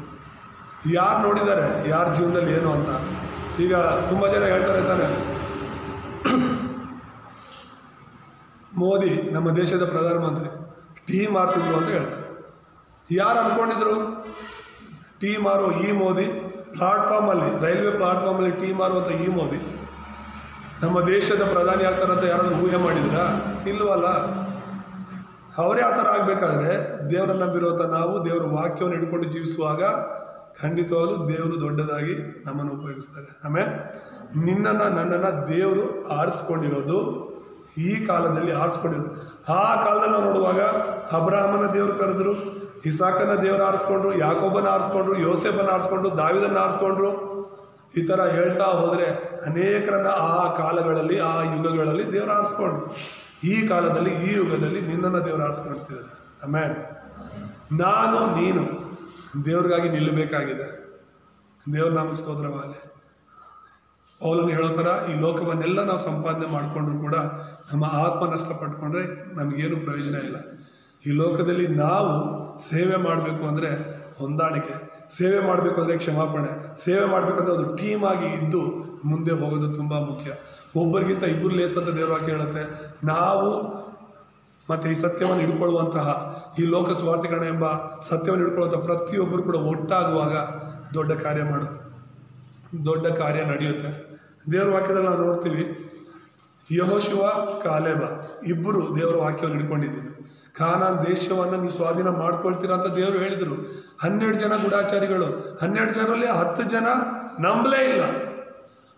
ಯಾರು ನೋಡಿದ್ದಾರೆ ಯಾರ ಜೀವನದಲ್ಲಿ ಏನು ಅಂತ? ಈಗ ತುಂಬ ಜನ ಹೇಳ್ತಾರೆ ತಾನೆ, ಮೋದಿ ನಮ್ಮ ದೇಶದ ಪ್ರಧಾನಮಂತ್ರಿ ಟೀ ಮಾರ್ತಿದ್ರು ಅಂತ ಹೇಳ್ತಾರೆ. ಯಾರು ಅಂದ್ಕೊಂಡಿದ್ರು ಟೀ ಮಾರೋ ಈ ಮೋದಿ ಪ್ಲಾಟ್ಫಾರ್ಮಲ್ಲಿ, ರೈಲ್ವೆ ಪ್ಲಾಟ್ಫಾರ್ಮಲ್ಲಿ ಟೀ ಮಾರುವಂಥ ಈ ಮೋದಿ ನಮ್ಮ ದೇಶದ ಪ್ರಧಾನಿ ಆಗ್ತಾರಂತ ಯಾರಾದರೂ ಊಹೆ ಮಾಡಿದ್ರಾ? ಇಲ್ಲವಲ್ಲ. ಅವರೇ ಆ ಥರ ಆಗಬೇಕಾದ್ರೆ ದೇವರನ್ನು ನಂಬಿರುವಂಥ ನಾವು ದೇವರ ವಾಕ್ಯವನ್ನು ಹಿಡ್ಕೊಂಡು ಜೀವಿಸುವಾಗ ಖಂಡಿತವಾಗಲೂ ದೇವರು ದೊಡ್ಡದಾಗಿ ನಮ್ಮನ್ನು ಉಪಯೋಗಿಸ್ತಾರೆ. ಆಮೇಲೆ ನಿನ್ನನ್ನು ನನ್ನನ್ನು ದೇವರು ಆರಿಸ್ಕೊಂಡಿರೋದು ಈ ಕಾಲದಲ್ಲಿ ಆರಿಸ್ಕೊಂಡಿರೋದು. ಆ ಕಾಲದಲ್ಲಿ ನಾವು ನೋಡುವಾಗ ಅಬ್ರಹಾಮನ ದೇವರು ಕರೆದ್ರು, ಇಸಾಕನ ದೇವರು ಆರಿಸ್ಕೊಂಡ್ರು, ಯಾಕೋಬನ ಆರಿಸ್ಕೊಂಡ್ರು, ಯೋಸೇಫನ ಆರಿಸ್ಕೊಂಡ್ರು, ದಾವಿದನ್ನ ಆರಿಸ್ಕೊಂಡ್ರು. ಈ ಥರ ಹೇಳ್ತಾ ಹೋದರೆ ಅನೇಕರನ್ನ ಆ ಕಾಲಗಳಲ್ಲಿ, ಆ ಯುಗಗಳಲ್ಲಿ ದೇವರು ಆರಿಸ್ಕೊಂಡ್ರು. ಈ ಕಾಲದಲ್ಲಿ, ಈ ಯುಗದಲ್ಲಿ ನಿನ್ನನ್ನು ದೇವರು ಆರಿಸ್ಕೊಳ್ತಿದ್ದಾರೆ. ಆಮೇಲೆ ನಾನು ನೀನು ದೇವ್ರಿಗಾಗಿ ನಿಲ್ಲಬೇಕಾಗಿದೆ. ದೇವ್ರ ನಾಮಕ್ಕೆ ಸ್ತೋತ್ರವಾಗಲಿ. ಪೌಲನು ಹೇಳೋ ಥರ ಈ ಲೋಕವನ್ನೆಲ್ಲ ನಾವು ಸಂಪಾದನೆ ಮಾಡಿಕೊಂಡ್ರು ಕೂಡ ನಮ್ಮ ಆತ್ಮ ನಷ್ಟಪಟ್ಕೊಂಡ್ರೆ ನಮಗೇನು ಪ್ರಯೋಜನ ಇಲ್ಲ. ಈ ಲೋಕದಲ್ಲಿ ನಾವು ಸೇವೆ ಮಾಡಬೇಕು ಅಂದರೆ ಹೊಂದಾಣಿಕೆ, ಸೇವೆ ಮಾಡಬೇಕು ಅಂದರೆ ಕ್ಷಮಾಪಣೆ, ಸೇವೆ ಮಾಡಬೇಕಂದ್ರೆ ಅದು ಟೀಮ್ ಆಗಿ ಇದ್ದು ಮುಂದೆ ಹೋಗೋದು ತುಂಬ ಮುಖ್ಯ. ಒಬ್ಬರಿಗಿಂತ ಇಬ್ಬರು ಲೇಸ್ ಅಂತ ದೇವ್ರ ವಾಕ್ಯ ಹೇಳುತ್ತೆ. ನಾವು ಮತ್ತು ಈ ಸತ್ಯವನ್ನು ಹಿಡ್ಕೊಳ್ಳುವಂತಹ ಈ ಲೋಕ ಸ್ವಾರ್ಥೀಕರಣ ಎಂಬ ಸತ್ಯವನ್ನು ಹಿಡ್ಕೊಳ್ಳುವಂಥ ಪ್ರತಿಯೊಬ್ಬರು ಕೂಡ ಒಟ್ಟಾಗುವಾಗ ದೊಡ್ಡ ಕಾರ್ಯ ಮಾಡುತ್ತೆ, ದೊಡ್ಡ ಕಾರ್ಯ ನಡೆಯುತ್ತೆ. ದೇವ್ರ ವಾಕ್ಯದಲ್ಲಿ ನಾವು ನೋಡ್ತೀವಿ, ಯೆಹೋಶುವ, ಕಾಲೇಬ ಇಬ್ಬರು ದೇವರ ವಾಕ್ಯವನ್ನು ಹಿಡ್ಕೊಂಡಿದ್ದರು. ಕಾನಾನ್ ದೇಶವನ್ನು ನೀವು ಸ್ವಾಧೀನ ಮಾಡ್ಕೊಳ್ತೀರಾ ಅಂತ ದೇವರು ಹೇಳಿದರು. 12 ಜನ ಗೂಢಾಚಾರಿಗಳು, 12 ಜನರಲ್ಲಿ 10 ಜನ ನಂಬಲೇ ಇಲ್ಲ.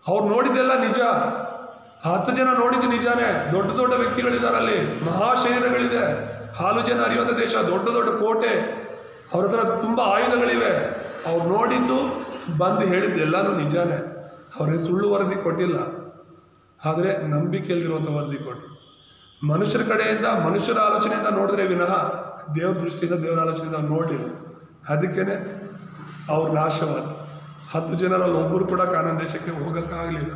ಅವ್ರು ನೋಡಿದ್ದೆಲ್ಲ ನಿಜ. 10 ಜನ ನೋಡಿದ್ದು ನಿಜಾನೇ. ದೊಡ್ಡ ದೊಡ್ಡ ವ್ಯಕ್ತಿಗಳಿದ್ದಾರೆ, ಅಲ್ಲಿ ಮಹಾಶರೀರಗಳಿದೆ. ಹಾಲು ಜನ ಹರಿಯುವಂಥ ದೇಶ, ದೊಡ್ಡ ದೊಡ್ಡ ಕೋಟೆ, ಅವ್ರ ಹತ್ರ ತುಂಬ ಆಯುಧಗಳಿವೆ. ಅವ್ರು ನೋಡಿದ್ದು ಬಂದು ಹೇಳಿದ್ದು ಎಲ್ಲನೂ ನಿಜಾನೇ. ಅವ್ರಿಗೆ ಸುಳ್ಳು ವರದಿ ಕೊಟ್ಟಿಲ್ಲ, ಆದರೆ ನಂಬಿಕೆಯಲ್ಲಿರುವಂಥ ವರದಿ ಕೊಟ್ಟರು. ಮನುಷ್ಯರ ಕಡೆಯಿಂದ, ಮನುಷ್ಯರ ಆಲೋಚನೆಯಿಂದ ನೋಡಿದ್ರೆ ವಿನಃ ದೇವ್ರ ದೃಷ್ಟಿಯಿಂದ, ದೇವರ ಆಲೋಚನೆಯಿಂದ ಅವ್ರು ನೋಡಲಿಲ್ಲ. ಅದಕ್ಕೇ ಅವ್ರು ನಾಶವಾದರು. 10 ಜನರಲ್ಲಿ ಒಬ್ಬರು ಕೂಡ ಕಾನಾನ್ ದೇಶಕ್ಕೆ ಹೋಗೋಕ್ಕಾಗಲಿಲ್ಲ,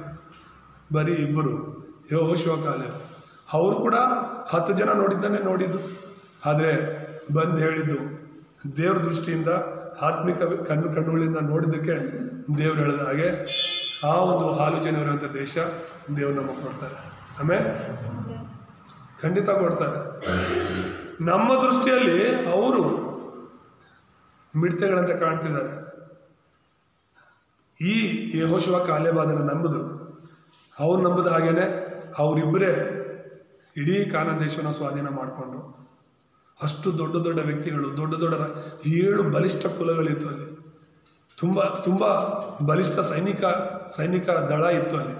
ಬರೀ 2, ಯೆಹೋಶುವ ಕಾಲೇಬ್. ಅವರು ಕೂಡ 10 ಜನ ನೋಡಿದ್ದು, ಆದರೆ ಬಂದು ಹೇಳಿದ್ದು ದೇವ್ರ ದೃಷ್ಟಿಯಿಂದ, ಆತ್ಮಿಕ ಕಣ್ಣುಗಳಿಂದ ನೋಡಿದ್ದಕ್ಕೆ ದೇವ್ರು ಹೇಳಿದ ಹಾಗೆ ಆ ಒಂದು ಹಾಲು ಜನವರಂಥ ದೇಶ ದೇವ್ರು ನಮಗೆ ಕೊಡ್ತಾರೆ. ಆಮೇಲೆ ಖಂಡಿತ ಕೊಡ್ತಾರೆ. ನಮ್ಮ ದೃಷ್ಟಿಯಲ್ಲಿ ಅವರು ಮಿಡ್ತೆಗಳಂತೆ ಕಾಣ್ತಿದ್ದಾರೆ. ಈ ಯೆಹೋಶುವ ಕಾಲೇಬ್ ಅದನ್ನು ನಂಬುದು. ಅವ್ರು ನಂಬುದು ಹಾಗೇನೆ ಅವರಿಬ್ಬರೇ ಇಡೀ ಕಾನಾನ್ ದೇಶವನ್ನು ಸ್ವಾಧೀನ ಮಾಡಿಕೊಂಡ್ರು. ಅಷ್ಟು ದೊಡ್ಡ ದೊಡ್ಡ ವ್ಯಕ್ತಿಗಳು, ದೊಡ್ಡ ದೊಡ್ಡ 7 ಬಲಿಷ್ಠ ಕುಲಗಳಿತ್ತು ಅಲ್ಲಿ. ತುಂಬ ಬಲಿಷ್ಠ ಸೈನಿಕ ದಳ ಇತ್ತು ಅಲ್ಲಿ.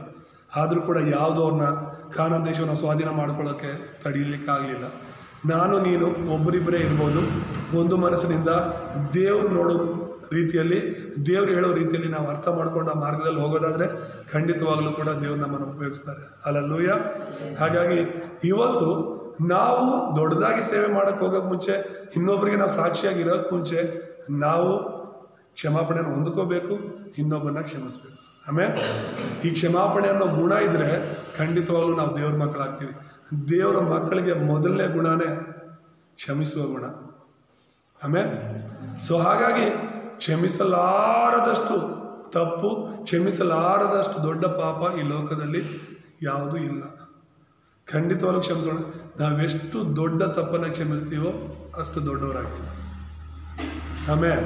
ಆದರೂ ಕೂಡ ಯಾವುದೋ ಅವ್ರನ್ನ ಕಾನಾನ್ ದೇಶವನ್ನು ಸ್ವಾಧೀನ ಮಾಡ್ಕೊಳ್ಳೋಕ್ಕೆ ತಡೀಲಿಕ್ಕಾಗಲಿಲ್ಲ. ನಾನು ನೀನು ಒಬ್ಬರಿಬ್ಬರೇ ಇರ್ಬೋದು, ಒಂದು ಮನಸ್ಸಿನಿಂದ ದೇವರು ನೋಡೋ ರೀತಿಯಲ್ಲಿ, ದೇವ್ರು ಹೇಳೋ ರೀತಿಯಲ್ಲಿ ನಾವು ಅರ್ಥ ಮಾಡ್ಕೊಂಡು ಆ ಮಾರ್ಗದಲ್ಲಿ ಹೋಗೋದಾದರೆ ಖಂಡಿತವಾಗಲೂ ಕೂಡ ದೇವ್ರು ನಮ್ಮನ್ನು ಉಪಯೋಗಿಸ್ತಾರೆ. ಹಲ್ಲೆಲೂಯಾ. ಹಾಗಾಗಿ ಇವತ್ತು ನಾವು ದೊಡ್ಡದಾಗಿ ಸೇವೆ ಮಾಡೋಕ್ಕೆ ಹೋಗೋಕ್ಕೆ ಮುಂಚೆ, ಇನ್ನೊಬ್ಬರಿಗೆ ನಾವು ಸಾಕ್ಷಿಯಾಗಿ ಇರೋಕ್ಕೆ ಮುಂಚೆ ನಾವು ಕ್ಷಮಾಪಣೆಯನ್ನು ಹೊಂದ್ಕೋಬೇಕು, ಇನ್ನೊಬ್ಬರನ್ನ ಕ್ಷಮಿಸ್ಬೇಕು. ಆಮೇಲೆ ಈ ಕ್ಷಮಾಪಣೆ ಅನ್ನೋ ಗುಣ ಇದ್ದರೆ ಖಂಡಿತವಾಗ್ಲೂ ನಾವು ದೇವ್ರ ಮಕ್ಕಳಾಗ್ತೀವಿ. ದೇವರ ಮಕ್ಕಳಿಗೆ ಮೊದಲನೇ ಗುಣನೇ ಕ್ಷಮಿಸುವ ಗುಣ. ಆಮೇಲೆ ಹಾಗಾಗಿ ಕ್ಷಮಿಸಲಾರದಷ್ಟು ತಪ್ಪು, ಕ್ಷಮಿಸಲಾರದಷ್ಟು ದೊಡ್ಡ ಪಾಪ ಈ ಲೋಕದಲ್ಲಿ ಯಾವುದೂ ಇಲ್ಲ. ಖಂಡಿತವಾಗ್ಲೂ ಕ್ಷಮಿಸೋಣ. ನಾವೆಷ್ಟು ದೊಡ್ಡ ತಪ್ಪನ್ನು ಕ್ಷಮಿಸ್ತೀವೋ ಅಷ್ಟು ದೊಡ್ಡವರಾಗ್ತೀವಿ. ಆಮೇಲೆ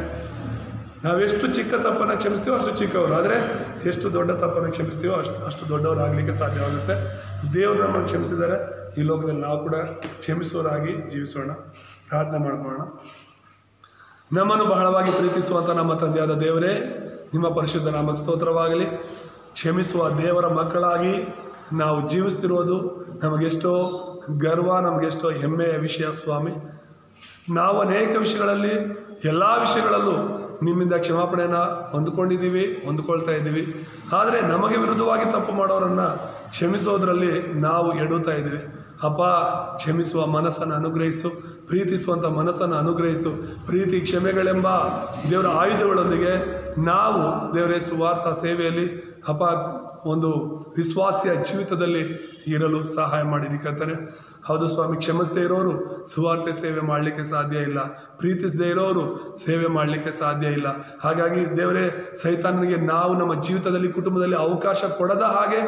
ನಾವೆಷ್ಟು ಚಿಕ್ಕ ತಪ್ಪನ್ನು ಕ್ಷಮಿಸ್ತೀವೋ ಅಷ್ಟು ಚಿಕ್ಕವರು, ಆದರೆ ಎಷ್ಟು ದೊಡ್ಡ ತಪ್ಪನ್ನು ಕ್ಷಮಿಸ್ತೀವೋ ಅಷ್ಟು ದೊಡ್ಡವರಾಗಲಿಕ್ಕೆ ಸಾಧ್ಯವಾಗುತ್ತೆ. ದೇವರು ನಮ್ಮನ್ನು ಕ್ಷಮಿಸಿದ್ದಾರೆ. ಈ ಲೋಕದಲ್ಲಿ ನಾವು ಕೂಡ ಕ್ಷಮಿಸುವವರಾಗಿ ಜೀವಿಸೋಣ. ಪ್ರಾರ್ಥನೆ ಮಾಡ್ಕೊಳ್ಳೋಣ. ನಮ್ಮನ್ನು ಬಹಳವಾಗಿ ಪ್ರೀತಿಸುವಂಥ ನಮ್ಮ ತಂದೆಯಾದ ದೇವರೇ, ನಿಮ್ಮ ಪರಿಶುದ್ಧ ನಾಮಕ್ಕೆ ಸ್ತೋತ್ರವಾಗಲಿ. ಕ್ಷಮಿಸುವ ದೇವರ ಮಕ್ಕಳಾಗಿ ನಾವು ಜೀವಿಸ್ತಿರೋದು ನಮಗೆಷ್ಟೋ ಗರ್ವ, ನಮಗೆಷ್ಟೋ ಹೆಮ್ಮೆಯ ವಿಷಯ ಸ್ವಾಮಿ. ನಾವು ಅನೇಕ ವಿಷಯಗಳಲ್ಲಿ, ಎಲ್ಲ ವಿಷಯಗಳಲ್ಲೂ ನಿಮ್ಮಿಂದ ಕ್ಷಮಾಪಣೆಯನ್ನು ಹೊಂದ್ಕೊಳ್ತಾ ಇದ್ದೀವಿ. ಆದರೆ ನಮಗೆ ವಿರುದ್ಧವಾಗಿ ತಪ್ಪು ಮಾಡೋರನ್ನು ಕ್ಷಮಿಸೋದ್ರಲ್ಲಿ ನಾವು ಎಡುತ್ತಾ ಇದ್ದೀವಿ. ಅಪ್ಪ, ಕ್ಷಮಿಸುವ ಮನಸ್ಸನ್ನು ಅನುಗ್ರಹಿಸು, ಪ್ರೀತಿಸುವಂಥ ಮನಸ್ಸನ್ನು ಅನುಗ್ರಹಿಸು. ಪ್ರೀತಿ ಕ್ಷಮೆಗಳೆಂಬ ದೇವರ ಆಯುಧಗಳೊಂದಿಗೆ ನಾವು ದೇವರೇ ಸುವಾರ್ಥ ಸೇವೆಯಲ್ಲಿ ಅಪ್ಪ ಒಂದು ವಿಶ್ವಾಸಿಯ ಜೀವಿತದಲ್ಲಿ ಇರಲು ಸಹಾಯ ಮಾಡಿರಿ ಕರ್ತನೇ. ಹೌದು ಸ್ವಾಮಿ, ಕ್ಷಮಿಸದೇ ಇರೋರು ಸುವಾರ್ತೆ ಸೇವೆ ಮಾಡಲಿಕ್ಕೆ ಸಾಧ್ಯ ಇಲ್ಲ, ಪ್ರೀತಿಸದೇ ಇರೋರು ಸೇವೆ ಮಾಡಲಿಕ್ಕೆ ಸಾಧ್ಯ ಇಲ್ಲ. ಹಾಗಾಗಿ ದೇವರೇ, ಸೈತಾನನಿಗೆ ನಾವು ನಮ್ಮ ಜೀವಿತದಲ್ಲಿ, ಕುಟುಂಬದಲ್ಲಿ ಅವಕಾಶ ಕೊಡದ ಹಾಗೆ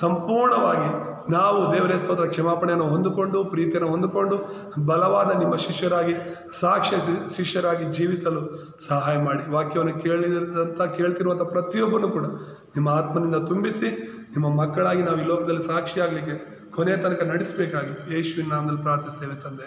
ಸಂಪೂರ್ಣವಾಗಿ ನಾವು ದೇವರೇ ಸ್ತೋತ್ರ ಕ್ಷಮಾಪಣೆಯನ್ನು ಹೊಂದಿಕೊಂಡು, ಪ್ರೀತಿಯನ್ನು ಹೊಂದಿಕೊಂಡು ಬಲವಾದ ನಿಮ್ಮ ಶಿಷ್ಯರಾಗಿ, ಸಾಕ್ಷ್ಯ ಶಿಷ್ಯರಾಗಿ ಜೀವಿಸಲು ಸಹಾಯ ಮಾಡಿ. ವಾಕ್ಯವನ್ನು ಕೇಳ್ತಿರುವಂಥ ಪ್ರತಿಯೊಬ್ಬನು ಕೂಡ ನಿಮ್ಮ ಆತ್ಮನಿಂದ ತುಂಬಿಸಿ, ನಿಮ್ಮ ಮಕ್ಕಳಾಗಿ ನಾವು ಈ ಲೋಕದಲ್ಲಿ ಸಾಕ್ಷಿಯಾಗಲಿಕ್ಕೆ ಕೊನೆಯ ತನಕ ನಡೆಸಬೇಕಾಗಿ ಯೇಸುವಿನ ನಾಮದಲ್ಲಿ ಪ್ರಾರ್ಥಿಸ್ತೇವೆ ತಂದೆ.